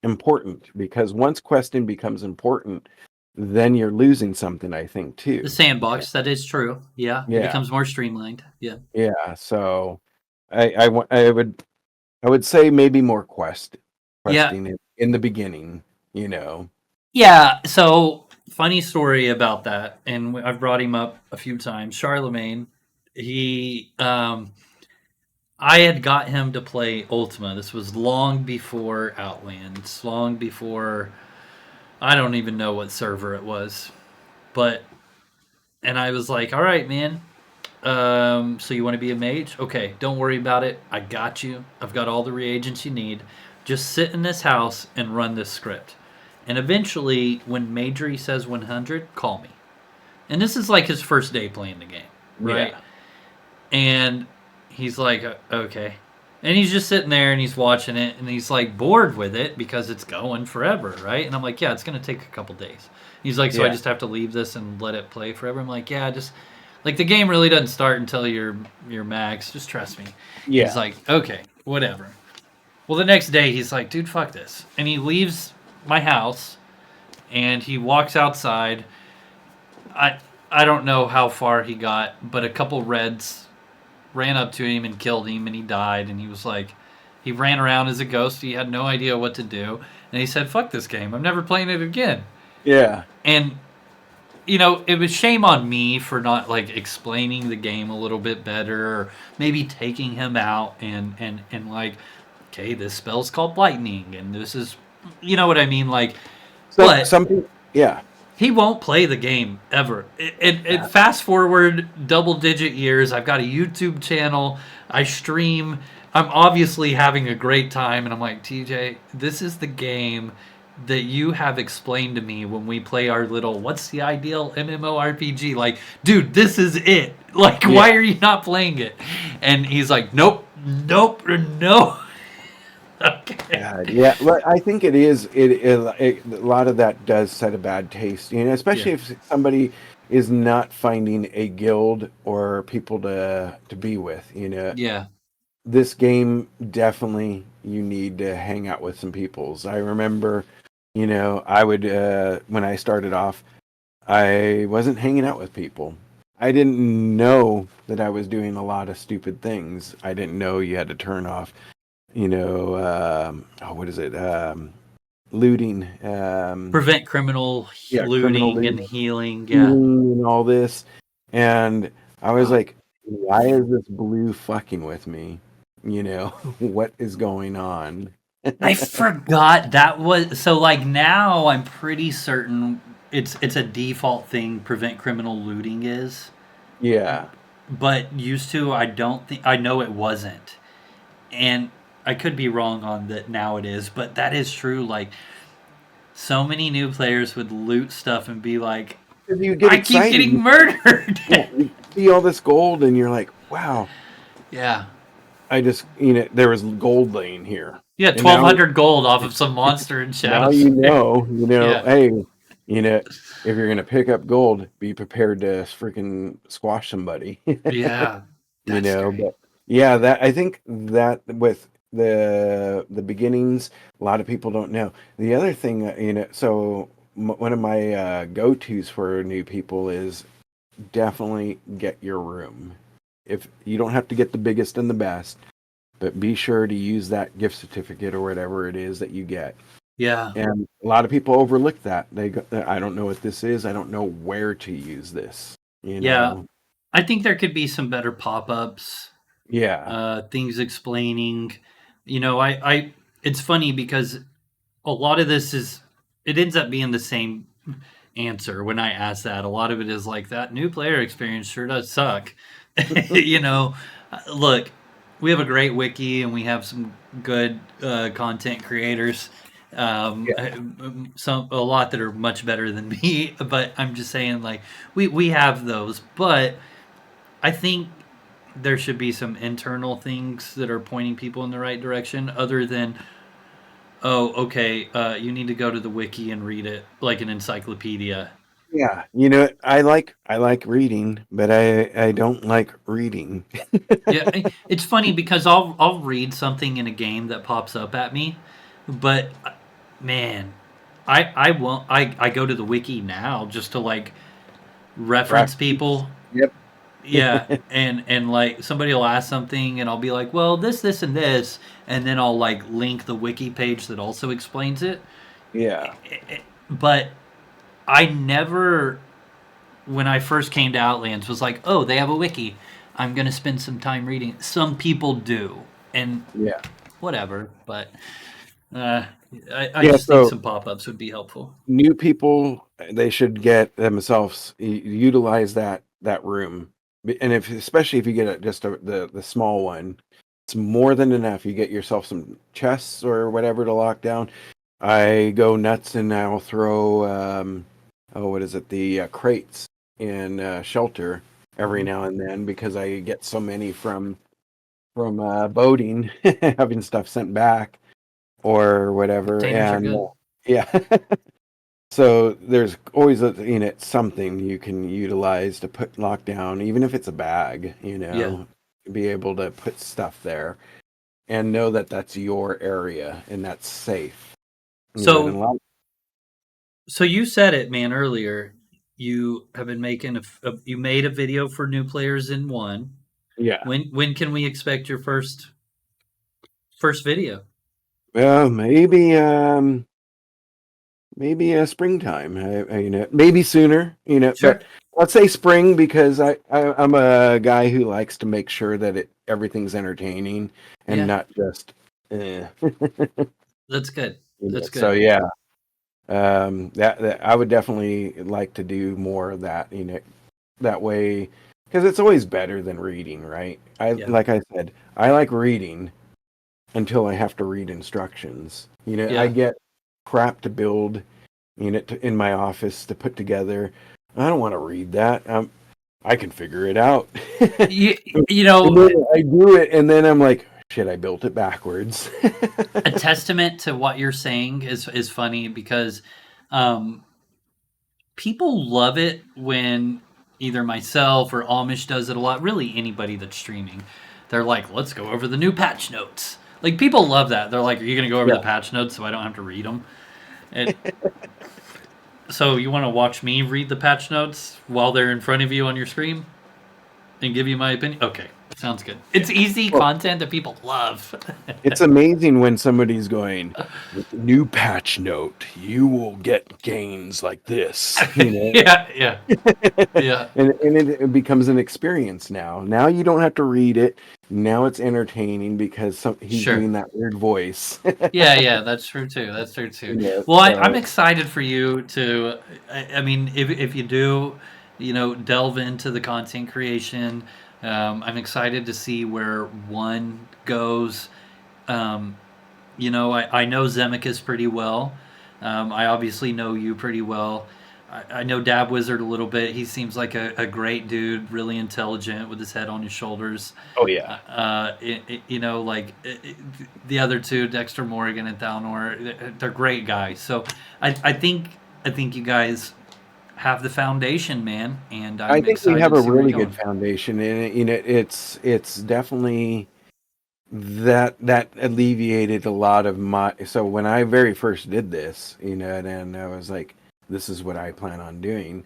important because once questing becomes important, then you're losing something. I think The too. sandbox, that is true. Yeah, it Yeah, becomes more streamlined. Yeah. yeah. So I would say maybe more Yeah. questing in the beginning. You know. Yeah. So, funny story about that. And I've brought him up a few times. Charlemagne, he, I had got him to play Ultima. This was long before Outlands, long before I don't even know what server it was. But and I was like, "All right, man. So you want to be a mage? Okay, don't worry about it. I got you. I've got all the reagents you need. Just sit in this house and run this script. And eventually, when Majory says 100, call me." And this is like his first day playing the game, right? Yeah. And he's like, okay. And he's just sitting there and he's watching it and he's like bored with it because it's going forever, right? And I'm like, yeah, it's going to take a couple days. He's like, so I Yeah. just have to leave this and let it play forever? I'm like, yeah, just like the game really doesn't start until you're max. Just trust me. He's Yeah. like, okay, whatever. Well, the next day he's like, dude, fuck this. And he leaves my house and he walks outside. I I don't know how far he got, but a couple reds ran up to him and killed him, and he died. And he was like, he ran around as a ghost. He had no idea what to do, and he said, "Fuck this game. I'm never playing it again." Yeah. And it was shame on me for not like explaining the game a little bit better, or maybe taking him out and like, okay, this spell's called lightning, and this is, you know what I mean, like, Some but some people. Yeah. he won't play the game ever. It fast forward double digit years. I've got a YouTube channel. I stream. I'm obviously having a great time, and I'm like, TJ, this is the game that you have explained to me when we play our little what's the ideal MMORPG. Like, dude, this is it. Like, why Yeah. are you not playing it? And he's like, nope, nope, no. Okay. Yeah. Well, I think it is. A lot of that does set a bad taste, Yeah. especially if somebody is not finding a guild or people to be with. Yeah. This game definitely you need to hang out with some peoples. I remember, I would when I started off, I wasn't hanging out with people. I didn't know that I was doing a lot of stupid things. I didn't know you had to turn off, what is it? looting. Prevent criminal Yeah, criminal looting and looting, healing. Yeah. stealing, and all this. And I was like, why is this blue fucking with me? You know, what is going on? I forgot that was so. Like now, I'm pretty certain it's a default thing. Prevent criminal looting is, Yeah. but used to. I don't think I know it wasn't, and I could be wrong on that. Now it is, but that is true. Like so many new players would loot stuff and be like, 'Cause you get "I keep excited. getting murdered." Yeah, you see all this gold and you're like, wow, Yeah. I just, there was gold laying here. Yeah, And now 1,200 gold off of some monster in now Shadows. Yeah. hey, if you're gonna pick up gold, be prepared to freaking squash somebody. Yeah. That's great. But yeah, that I think that with the beginnings, a lot of people don't know. The other thing, so one of my go-tos for new people is definitely get your room. If you don't have to get the biggest and the best, but be sure to use that gift certificate or whatever it is that you get. Yeah. And a lot of people overlook that. They go, I don't know what this is. I don't know where to use this. Yeah. I think there could be some better pop-ups, Yeah. things explaining. I it's funny because a lot of this it ends up being the same answer when I ask that. A lot of it is like that new player experience sure does suck. you know, Look, we have a great wiki and we have some good content creators. Yeah. A lot that are much better than me, but I'm just saying like we have those, but I think there should be some internal things that are pointing people in the right direction other than oh, okay, you need to go to the wiki and read it like an encyclopedia. Yeah. I like reading, but I don't like reading. Yeah, it's funny because I'll read something in a game that pops up at me, but man, I won't. I go to the wiki now just to like reference Reference. people. Yep. Yeah, and like somebody will ask something, and I'll be like, well, this, and this, and then I'll like link the wiki page that also explains it. Yeah. But I never, when I first came to Outlands, was like, oh, they have a wiki. I'm gonna spend some time reading. Some people do, and Yeah. whatever. But uh, I Yeah. just think So some pop ups would be helpful. new people, they should get themselves utilize that room. And if especially if you get the small one, it's more than enough. You get yourself some chests or whatever to lock down. I go nuts and I'll throw what is it, the crates in shelter every Mhm. now and then because I get so many from boating having stuff sent back or whatever. Containers are And good. yeah. So there's always something you can utilize to put lock down, even if it's a bag, Yeah. be able to put stuff there and know that that's your area and that's safe. And a So lot, so you said it, man, earlier. You have been making you made a video for new players in one. yeah. When can we expect your first video? Well, maybe springtime. Maybe sooner. Sure. But let's say spring because I'm a guy who likes to make sure that everything's entertaining and Yeah. not just. Eh. That's good. That's So good. yeah, that I would definitely like to do more of that. That way because it's always better than reading, right? Yeah. Like I said, I like reading until I have to read instructions. I Yeah. get crap to build, in my office to put together. I don't want to read that. I can figure it out. You, And you know, then I do it, and then I'm like, shit, I built it backwards. a testament to what you're saying is funny because um, people love it when either myself or Amish does it a lot. Really, anybody that's streaming, they're like, "Let's go over the new patch notes." Like people love that. They're like, "Are you going to go over the Yeah. patch notes so I don't have to read them?" And so you want to watch me read the patch notes while they're in front of you on your screen and give you my opinion? Okay. Sounds good. It's easy Well, content that people love. it's amazing when somebody's going, with the new patch note, you will get gains like this, Yeah, yeah, yeah. and it becomes an experience now. Now you don't have to read it. Now it's entertaining because he's Sure. doing that weird voice. Yeah, yeah, that's true too. That's true too. Yeah, Well, I'm so excited for you to. I mean, if you do, delve into the content creation, I'm excited to see where one goes. Um, I know Zemicus pretty well. I obviously know you pretty well. I know Dab Wizard a little bit. He seems like a great dude, really intelligent with his head on his shoulders. oh yeah. The other two, Dexter Morgan and Thalnor, they're great guys. So I think you guys have the foundation, man, and I I'm think we excited have to a see where really you're good going. foundation, and it's definitely that alleviated a lot of my. So when I very first did this, and I was like, this is what I plan on doing.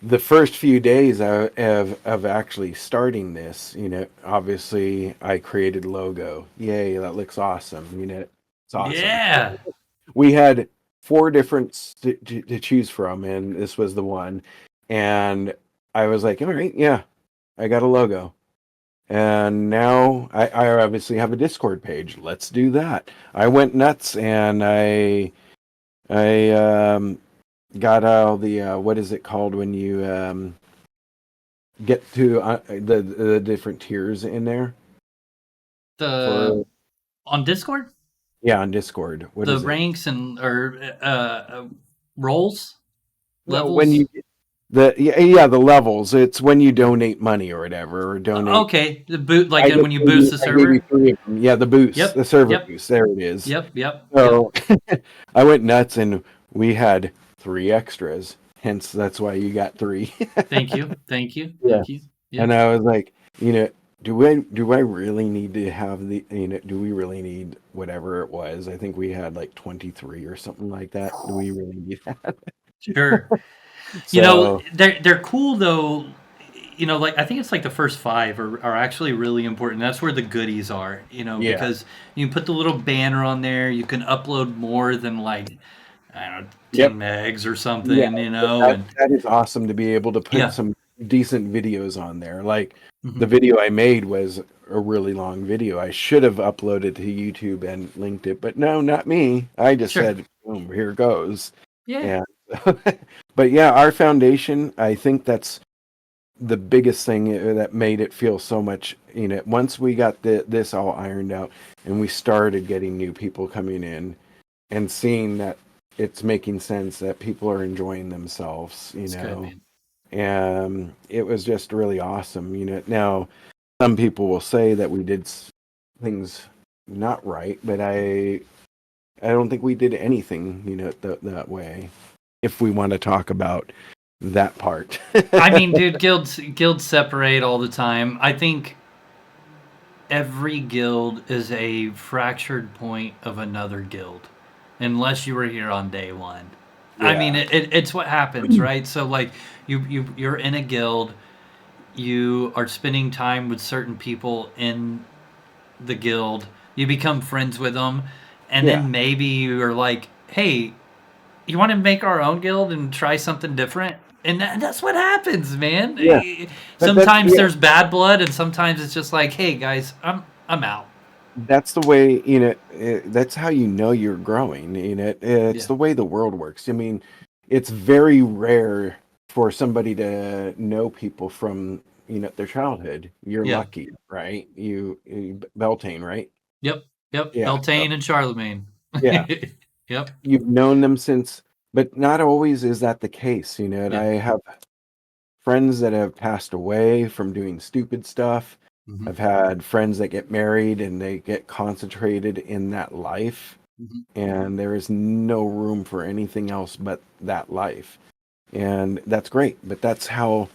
The first few days of actually starting this, obviously I created logo. Yay, that looks awesome. It's awesome. Yeah, We had four different to choose from, and this was the one. And I was like, all right, yeah, I got a logo. And now I obviously have a Discord page. Let's do that. I went nuts, and I got all the what is it called when you get to the different tiers in there the for on Discord, on Discord. What the is it? ranks and or roles, No, when levels. you the levels. It's when you donate money or whatever, or donate. Okay, the boot like I just when you boost the I gave you server. three of them. Yeah, the boost, the Yep, server yep, boost. There it is. yep, yep, yep. So I went nuts, and we had three extras. Hence, that's why you got three. Thank you, thank you, Yeah. thank you. And Yep. I was like, do I really need to have do we really need whatever it was? I think we had like 23 or something like that. Do we really need that? Sure. So They're cool though. Like I think it's like the first five are actually really important. That's where the goodies are. yeah, Because you can put the little banner on there. You can upload more than like I don't know yep, 10 megs or yeah. something. So that And that is awesome to be able to put yeah. some decent videos on there. Like the Hmm. video I made was a really long video. I should have uploaded to YouTube and linked it, but no, not me. I just Sure. said, boom, here goes. Yeah. And but yeah, our foundation, I think that's the biggest thing that made it feel so much. Once we got this all ironed out, and we started getting new people coming in and seeing that it's making sense, that people are enjoying themselves, It's good, man. and it was just really awesome. Now some people will say that we did things not right, but I don't think we did anything, that way. If we want to talk about that part. I mean, dude, guilds separate all the time. I think every guild is a fractured point of another guild, unless you were here on day one. I mean, Yeah. it's what happens, right? So like you're in a guild, you are spending time with certain people in the guild, you become friends with them, and Yeah. then maybe you're like, hey, you want to make our own guild and try something different? And that's what happens, man. Yeah. But Sometimes there's bad blood, and sometimes it's just like, hey guys, I'm out. that's the way, that's how you're growing. It's Yeah, the way the world works. I mean, it's very rare for somebody to know people from, their childhood. You're yeah, lucky, right? Beltane, right? yep, yep. Yeah. So, Beltane and Charlemagne. yeah. Yep. You've known them since, but not always is that the case, and Yeah. I have friends that have passed away from doing stupid stuff. Hmm. I've had friends that get married and they get concentrated in that life, Hmm. and there is no room for anything else but that life. And that's great, but that's how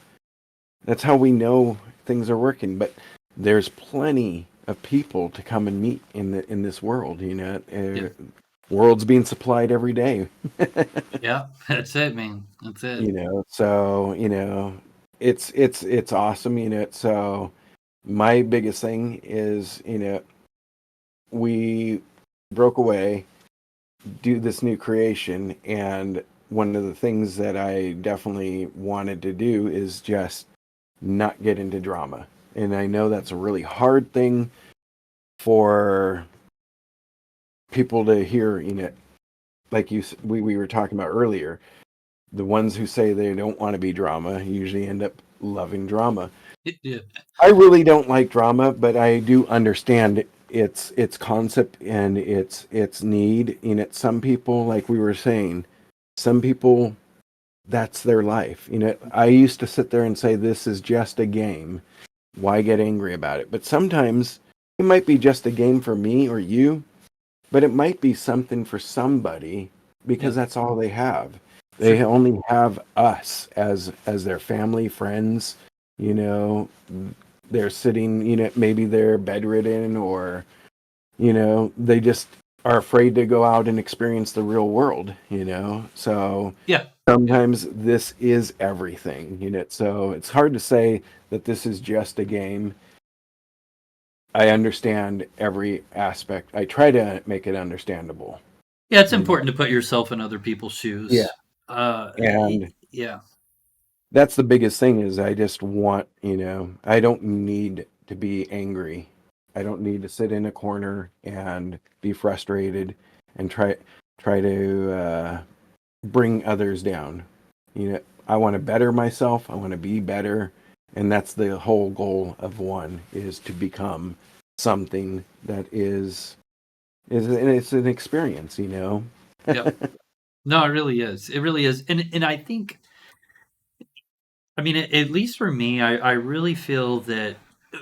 we know things are working. But there's plenty of people to come and meet in this world, Yeah. world's being supplied every day. Yeah. That's it, man. That's it. So it's awesome, so my biggest thing is, we broke away, do this new creation, and one of the things that I definitely wanted to do is just not get into drama. And I know that's a really hard thing for people to hear, like we were talking about earlier. The ones who say they don't want to be drama usually end up loving drama. Yeah. I really don't like drama, but I do understand its concept and its need. Some people, like we were saying, some people, that's their life. I used to sit there and say, this is just a game. Why get angry about it? But sometimes it might be just a game for me or you, but it might be something for somebody because Yeah. that's all they have. They Sure. only have us as their family, friends. You know, they're sitting. Maybe they're bedridden, or they just are afraid to go out and experience the real world. So Yeah. Yeah. sometimes this is everything. So it's hard to say that this is just a game. I understand every aspect. I try to make it understandable. Yeah, it's You know? important to put yourself in other people's Yeah. shoes. And Yeah. that's the biggest thing is I just want, I don't need to be angry. I don't need to sit in a corner and be frustrated and try to bring others down. I want to better myself. I want to be better, and that's the whole goal of one is to become something that and it's an experience. Yep. No, it really is. It really is. And I think, I mean, at least for me, I really feel that,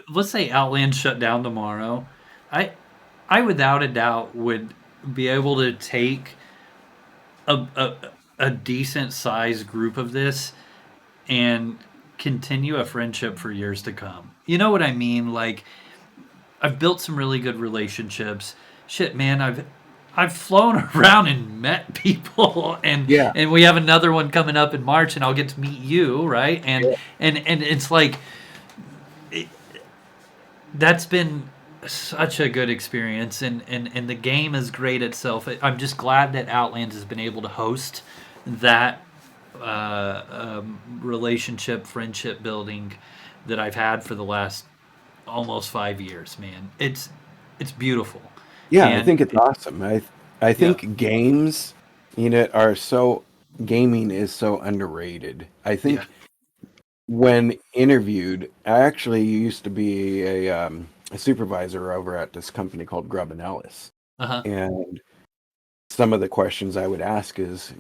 let's say Outlands shut down tomorrow, I I without a doubt would be able to take a a decent sized group of this and continue a friendship for years to come. You know what I mean? Like, I've built some really good relationships. Shit, man, I've flown around and met people, Yeah. and we have another one coming up in March, and I'll get to meet you, right? And it's like it, that's been such a good experience, and the game is great itself. I'm just glad that Outlands has been able to host that relationship, friendship building that I've had for the last almost 5 years. Man, it's beautiful, Yeah, I and think it's awesome. I yeah, think games, are so gaming is so underrated. I yeah, think when interviewed, I actually used to be a supervisor over at this company called Grubb and Ellis, uh huh, and some of the questions I would ask is,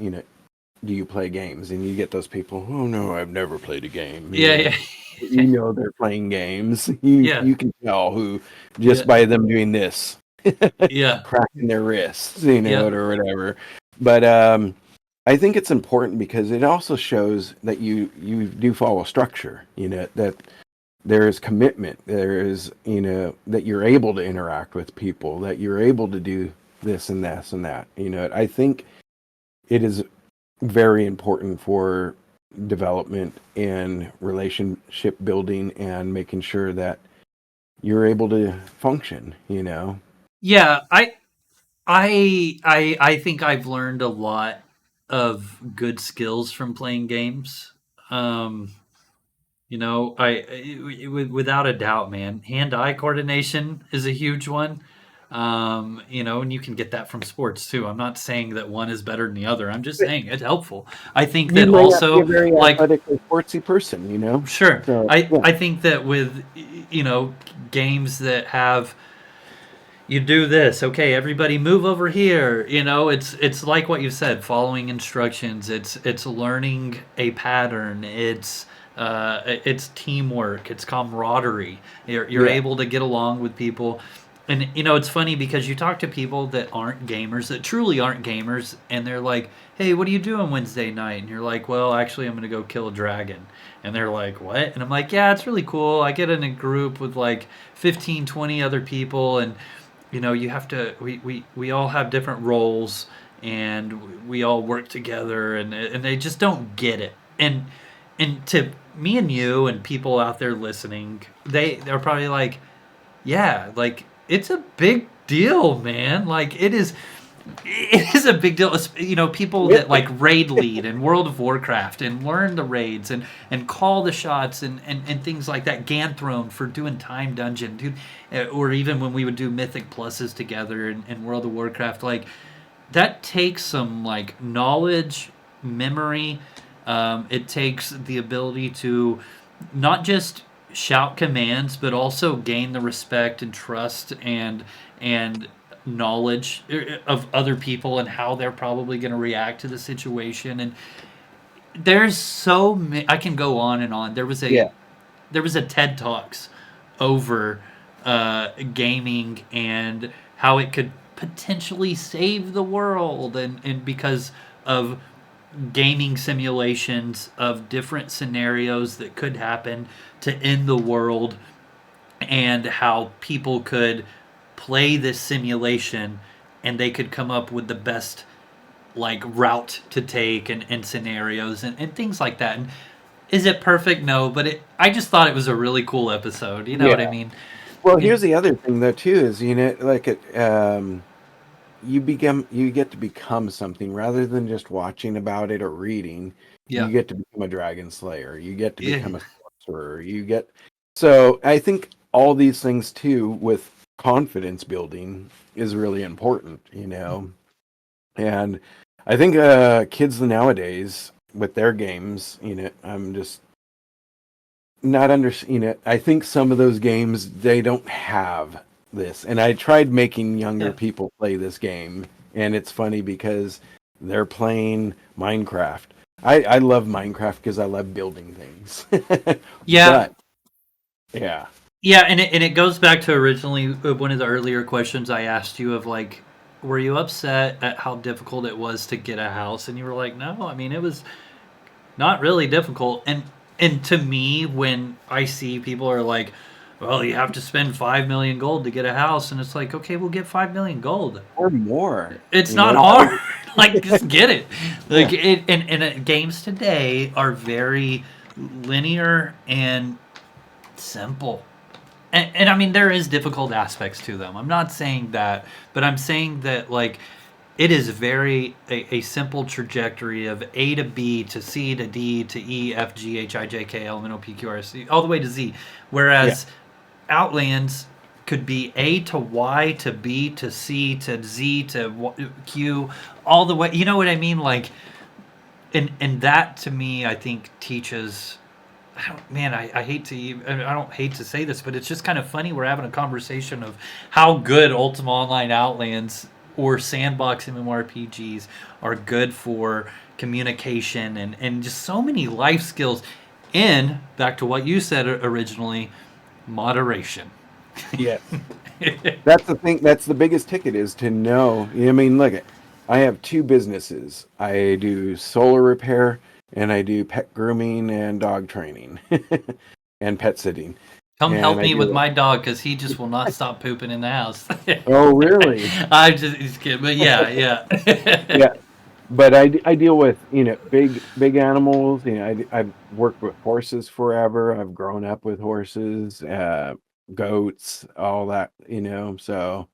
do you play games? And you get those people, oh no, I've never played a game. yeah, yeah, They're playing games. You yeah, you can tell who yeah, just by them doing this, yeah, cracking their wrists, yeah, or whatever. But I think it's important because it also shows that you do follow structure. That there is commitment. There is that you're able to interact with people. That you're able to do this and this and that. I think it is very important for development and relationship building and making sure that you're able to function. yeah. I think I've learned a lot of good skills from playing games. Um, without a doubt, man, hand-eye coordination is a huge one. And you can get that from sports too. I'm not saying that one is better than the other. I'm just saying it's helpful. I think You that may not be a also, very like, athletic or sportsy person. sure, So I yeah, I think that with games that have, you do this, okay, everybody move over here. It's like what you said, following instructions. It's learning a pattern. It's teamwork. It's camaraderie. You're yeah, able to get along with people. And it's funny because you talk to people that aren't gamers, that truly aren't gamers, and they're like, hey, what are you doing Wednesday night? And you're like, well, actually, I'm going to go kill a dragon. And they're like, what? And I'm like, yeah, it's really cool. I get in a group with like 15, 20 other people, and you have to, we all have different roles, and we all work together, and they just don't get it. And and to me and you and people out there listening, they're probably like, yeah, like it's a big deal, man. Like it is a big deal. People that like raid lead in World of Warcraft and learn the raids and call the shots and things like that. Ganthrone for doing time dungeon, dude, or even when we would do mythic pluses together in World of Warcraft, like that takes some like knowledge, memory. It takes the ability to not just shout commands, but also gain the respect and trust and knowledge of other people and how they're probably going to react to the situation. And there's so many. I can go on and on. Yeah. There was a TED Talks over gaming and how it could potentially save the world, and because of gaming simulations of different scenarios that could happen to end the world, and how people could play this simulation and they could come up with the best like route to take and scenarios and things like that. And is it perfect? No, but I just thought it was a really cool episode. You know what I Yeah. mean? Well, And, here's the other thing though too is like you get to become something rather than just watching about it or reading. yeah, You get to become a dragon slayer. You get to yeah, become a sorcerer. So I think all these things too with confidence building is really important. And I think kids nowadays with their games, I'm just not I think some of those games they don't have this. And I tried making younger yeah, people play this game, and it's funny because they're playing Minecraft. I love Minecraft because I love building things. yeah. But yeah. Yeah, and it goes back to originally one of the earlier questions I asked you of like, were you upset at how difficult it was to get a house? And you were like, no, I mean it was not really difficult. And to me, when I see people are like, well, you have to spend 5 million gold to get a house, and it's like, okay, we'll get 5 million gold. Or more. It's You not know? hard. Like just get it. Yeah. Like games today are very linear and simple. And I mean, there is difficult aspects to them. I'm not saying that, but I'm saying that like it is very a simple trajectory of A to B to C to D to E F G H I J K L M N O P Q R S T all the way to Z, Yeah. whereas Outlands could be A to Y to B to C to Z to Q, all the way. You know what I mean? Like, and that to me, I think teaches. I hate to I don't hate to say this, but it's just kind of funny we're having a conversation of how good Ultima Online Outlands or Sandbox MMORPGs are good for communication and just so many life skills in, back to what you said originally, moderation. Yes. That's the thing. That's the biggest ticket is to know. I mean, look, I have two businesses. I do solar repair and I do pet grooming and dog training and pet sitting. Come And help I me with do. my dog because he just will not stop pooping in the house. Oh, really? I'm just kidding, but yeah, yeah. Yeah. But I deal with big animals. I've worked with horses forever. I've grown up with horses, goats, all that. So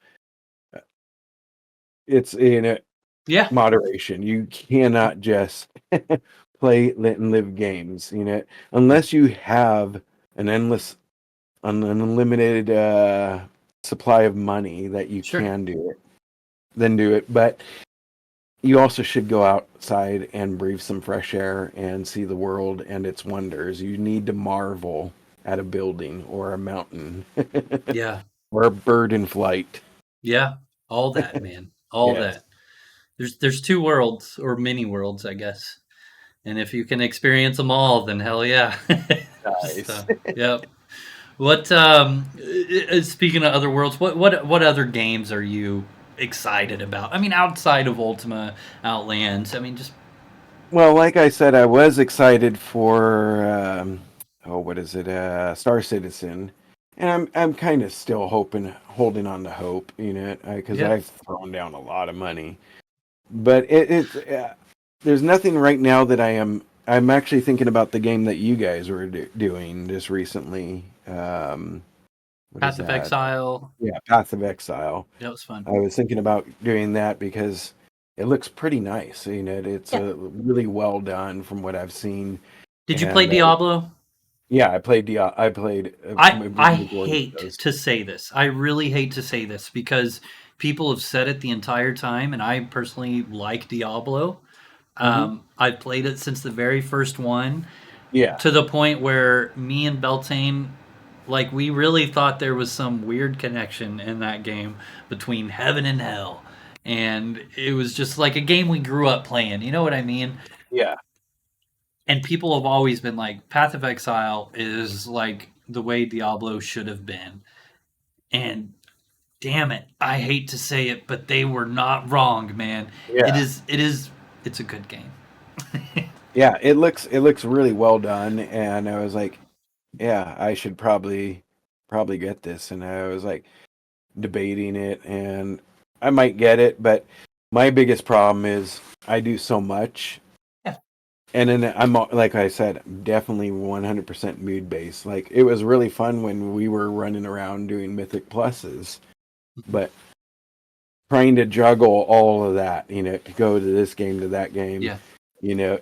it's Yeah, moderation. You cannot just play and live games, unless you have an unlimited supply of money that you sure. can do it. Then do it. But you also should go outside and breathe some fresh air and see the world and its wonders. You need to marvel at a building or a mountain Yeah, or a bird in flight. yeah. All that, man. All Yes. that. There's two worlds or many worlds, I guess. And if you can experience them all, then hell yeah. Just Nice. yep. What speaking of other worlds, what other games are you excited about? I mean, outside of Ultima Outlands. I mean, just Well, like I said, I was excited for what is it? Star Citizen, and I'm kind of still holding on to hope, because yeah. I've thrown down a lot of money. But there's nothing right now that I am I'm actually thinking about the game that you guys were doing just recently. What is Path of that? Exile. Yeah, Path of Exile. That was fun. I was thinking about doing that because it looks pretty nice. You know, it's Yeah. a really well done from what I've seen. Did you play And Diablo? yeah, I played I majority of hate those. to say this. I really hate to say this because people have said it the entire time, and I personally like Diablo. Hmm. I've played it since the very first one, Yeah, to the point where me and Beltane, like, we really thought there was some weird connection in that game between heaven and hell. And it was just like a game we grew up playing. You know what I mean? yeah, And people have always been like, Path of Exile is like the way Diablo should have been. And damn it, I hate to say it, but they were not wrong, man. yeah, It's a good game. yeah. It looks really well done, and I was like, yeah, I should probably get this. And I was like debating it, and I might get it, but my biggest problem is I do so much. Yeah. And then I'm like I said, definitely 100% mood based. Like it was really fun when we were running around doing Mythic Pluses, but trying to juggle all of that, to go to this game to that game, Yeah.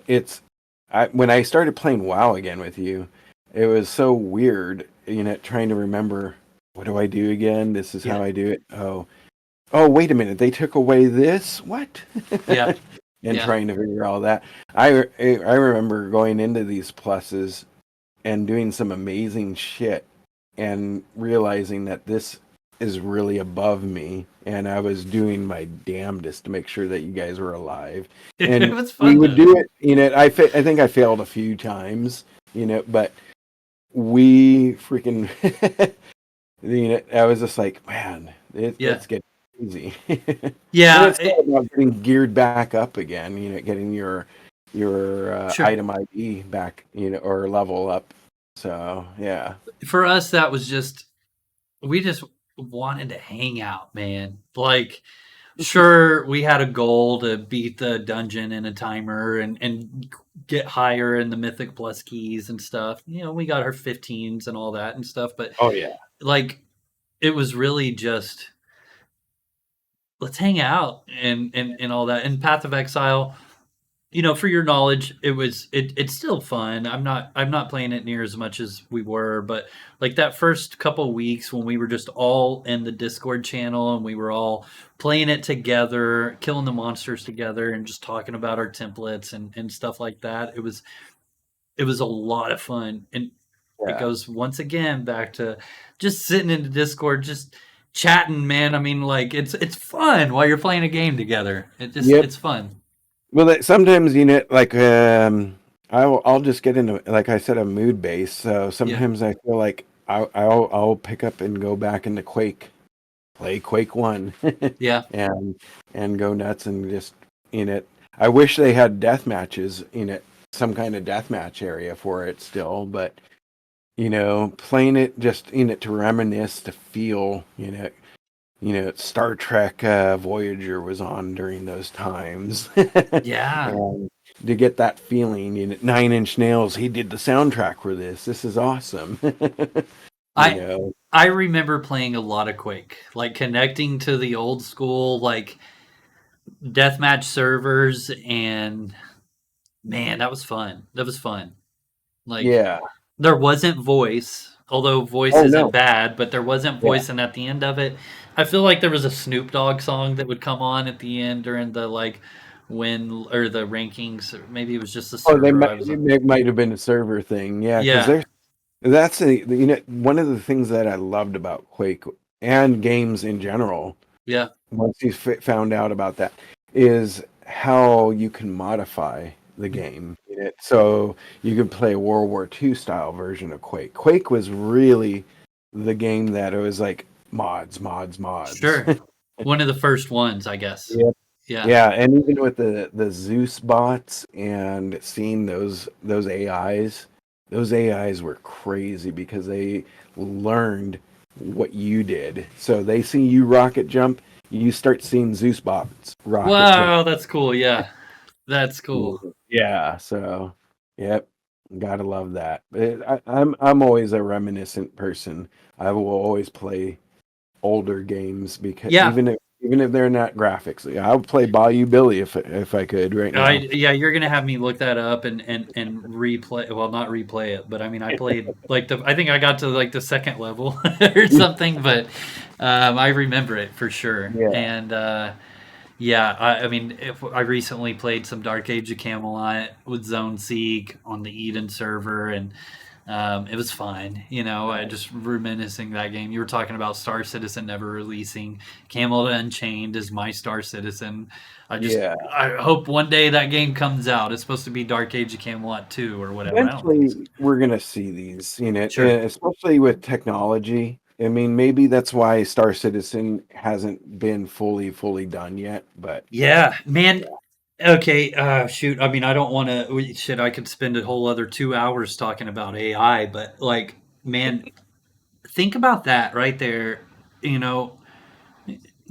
it's when I started playing WoW again with you, it was so weird, trying to remember what do I do again? This is Yeah. how I do it. Oh, wait a minute, they took away this? What? Yeah. And Yeah. trying to figure all that. I remember going into these pluses and doing some amazing shit and realizing that this is really above me, and I was doing my damnedest to make sure that you guys were alive. It And was we fun would though. do it, I think I failed a few times, but we freaking I was just like, man, Yeah. it's getting easy. And Yeah. it's all about getting geared back up again, getting your Sure. item ID back, or level up. So yeah, For us, that was just, we just wanted to hang out, man. Like, sure, we had a goal to beat the dungeon in a timer and get higher in the Mythic Plus keys and stuff. We got our 15s and all that and stuff, but oh yeah, like, it was really just, let's hang out and all that. And Path of Exile, for your knowledge, it's still fun. I'm not playing it near as much as we were, but like that first couple weeks when we were just all in the Discord channel and we were all playing it together, killing the monsters together, and just talking about our templates and stuff like that. It was a lot of fun, and it yeah. goes once again back to just sitting in the Discord, just chatting, man. I mean, like, it's fun while you're playing a game together. Yep. It's fun. Well, sometimes like I'll just get into, like I said, a mood base. So Yeah, sometimes I feel like I'll pick up and go back into Quake, play Quake 1, yeah. and go nuts and just I wish they had death matches, some kind of death match area for it still, but playing it just to reminisce, to feel, Star Trek Voyager was on during those times. Yeah. And to get that feeling, Nine Inch Nails, he did the soundtrack for this. This is awesome. you I know, I remember playing a lot of Quake, like connecting to the old school like deathmatch servers, and man, that was fun. That was fun. Like, yeah. there wasn't voice, although voice Oh isn't no. bad, but there wasn't Yeah. voice, and at the end of it, I feel like there was a Snoop Dogg song that would come on at the end during the like win or the rankings, or maybe it was just the Oh, server I was on. it might have been a server thing. Yeah, because Yeah, that's one of the things that I loved about Quake and games in general. yeah, Once you found out about that, is how you can modify the game in it. So you could play a World War II style version of Quake. Quake was really the game that it was like mods, mods, mods. sure. One of the first ones, I guess. Yep. Yeah, Yeah, and even with the Zeus bots and seeing those AIs, those AIs were crazy because they learned what you did. So they see you rocket jump, you start seeing Zeus bots rocket jump. wow, that's cool. Yeah, that's cool. Yeah, so Yep, gotta love that. I'm always a reminiscent person. I will always play older games because Yeah. even if they're not graphics, I would play Bayou Billy if I could right now. Yeah, you're gonna have me look that up and replay. Well, not replay it, but I mean, I played like I think I got to like the second level or something, but I remember it for sure. Yeah, And yeah, I mean, if I recently played some Dark Age of Camelot with Zone Seek on the Eden server, and it was fine. You know, I just reminiscing that game. You were talking about Star Citizen never releasing. Camelot Unchained is my Star Citizen. yeah. I hope one day that game comes out. It's supposed to be Dark Age of Camelot 2 or whatever. I don't think so. Eventually, we're gonna see these, Sure. especially with technology. I mean, maybe that's why Star Citizen hasn't been fully done yet. But Yeah, man. Okay, shoot. I mean, I don't want to. Shit, I could spend a whole other 2 hours talking about AI, but like, man, think about that right there. You know,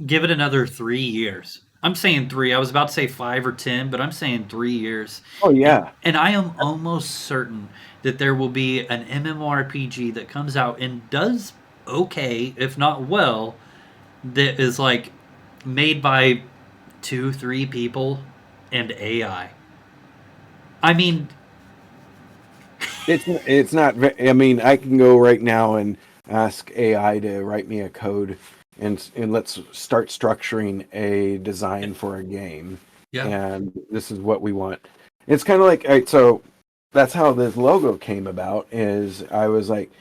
give it another 3 years. I'm saying three. I was about to say 5 or 10, but I'm saying 3 years. oh And yeah, and I am almost certain that there will be an MMORPG that comes out and does okay, if not well, that is like made by two, three people and AI. I mean, it's not. I mean, I can go right now and ask AI to write me a code, and let's start structuring a design for a game, yeah, and this is what we want. It's kind of like, all right, so that's how this logo came about. Is I was like,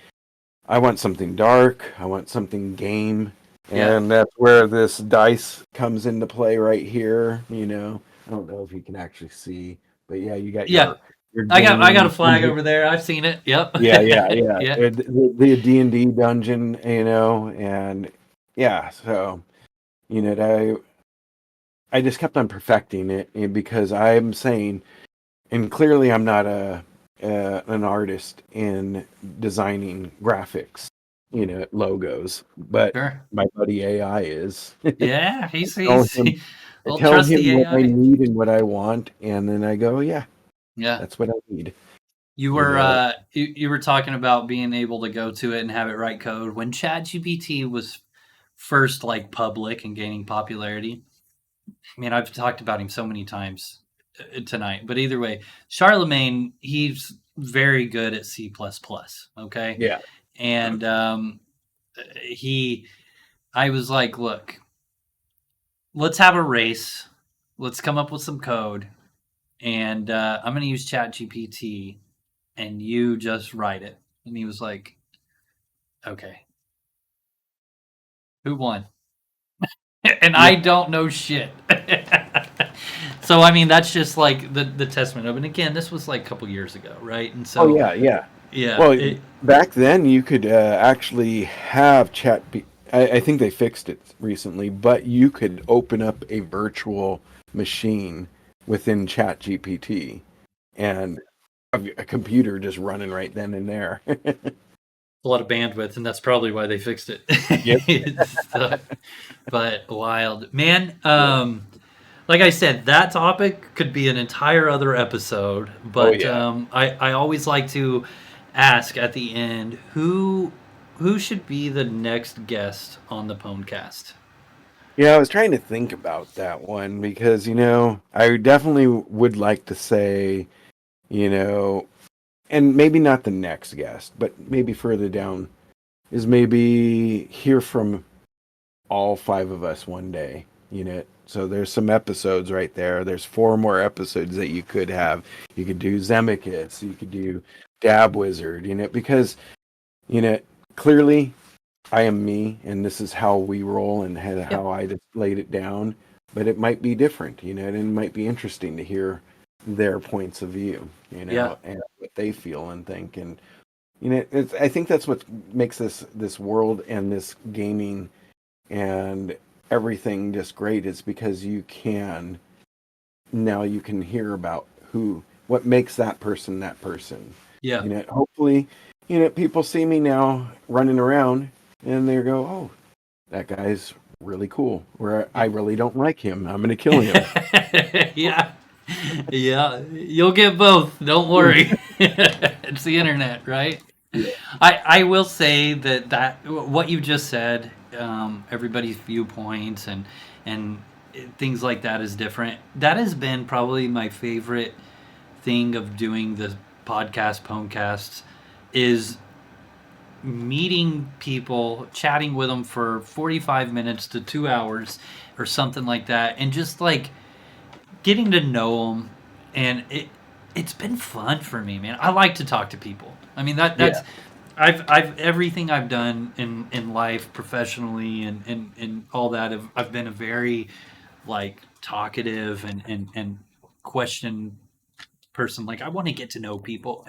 I want something dark, I want something game, yeah, and that's where this dice comes into play right here. I don't know if you can actually see, but yeah, you got yeah. your I got a gaming. flag over there. I've seen it. Yep. Yeah. Yeah. The D&D dungeon, and yeah, so I just kept on perfecting it, because I'm saying, and clearly I'm not an artist in designing graphics, logos, but Sure. my buddy AI is. Yeah, Tell him, I well, tell trust the him what I AI. need and what I want, and then I go, yeah, Yeah. that's what I need. You were talking about being able to go to it and have it write code when ChatGPT was first like public and gaining popularity. I mean, I've talked about him so many times tonight, but either way, Charlemagne, he's very good at C++, okay? Yeah, And he I was like, "Look, let's have a race. Let's come up with some code and I'm going to use ChatGPT and you just write it." And he was like, "Okay, who won?" And yeah. I don't know shit. So I mean, that's just like the testament of it. And again, this was like a couple years ago, right? And Oh so yeah. yeah, Well, back then you could actually have I think they fixed it recently, but you could open up a virtual machine within ChatGPT and have a computer just running right then and there. a lot of bandwidth, and that's probably why they fixed it. Yep. So, but wild, man. Yeah. Like I said, that topic could be an entire other episode. Oh But yeah. I always like to ask at the end who should be the next guest on the Pwncast. Yeah, I was trying to think about that one because, I definitely would like to say, you know, and maybe not the next guest, but maybe further down is maybe hear from all five of us one day. So there's some episodes right there. There's four more episodes that you could have. You could do Zemikis, you could do Dab Wizard, because you know clearly I am me, and this is how we roll and Yeah, how I just laid it down. But it might be different, and it might be interesting to hear their points of view, yeah, and what they feel and think. And I think that's what makes this world and this gaming and everything just great, is because you can hear about what makes that person that person. yeah, Hopefully, people see me now running around and they go, oh, that guy's really cool, or I really don't like him, I'm gonna kill him. yeah. Yeah, you'll get both. Don't worry. It's the internet, right? Yeah. I will say that what you just said, everybody's viewpoints and things like that is different. That has been probably my favorite thing of doing the podcast, Pwncast, is meeting people, chatting with them for 45 minutes to 2 hours or something like that, and just like getting to know them. And it's been fun for me, man. I like to talk to people. I mean, that's Yeah. I've everything I've done in life professionally and all that. I've been a very like talkative and question person. Like I want to get to know people,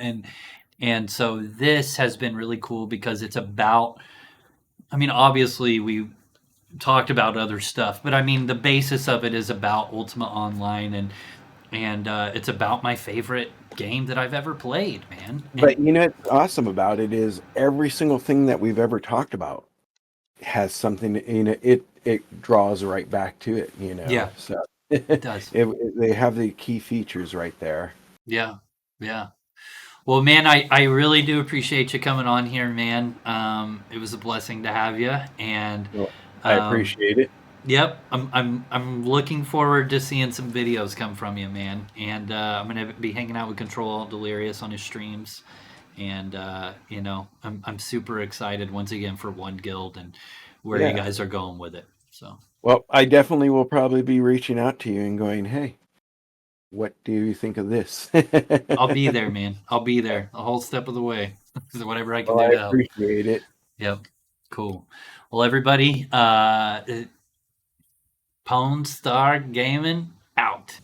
and so this has been really cool because it's about. I mean, obviously we talked about other stuff, but I mean the basis of it is about Ultima Online, and it's about my favorite game that I've ever played, man. And But you know what's awesome about it is every single thing that we've ever talked about has something, it draws right back to it, yeah, so it does. they have the key features right there. Yeah, yeah. Well, man, I really do appreciate you coming on here, man. It was a blessing to have you, and Well, I um, appreciate it. yep, I'm looking forward to seeing some videos come from you, man. And I'm gonna be hanging out with Control Delirious on his streams, and I'm super excited once again for One Guild and where you Yeah. guys are going with it. So Well, I definitely will probably be reaching out to you and going, hey, what do you think of this? I'll be there, man. I'll be there a whole step of the way. Whatever I can Well, do I to help. appreciate it. Yep, cool. Well, everybody, Pwn Star Gaming out.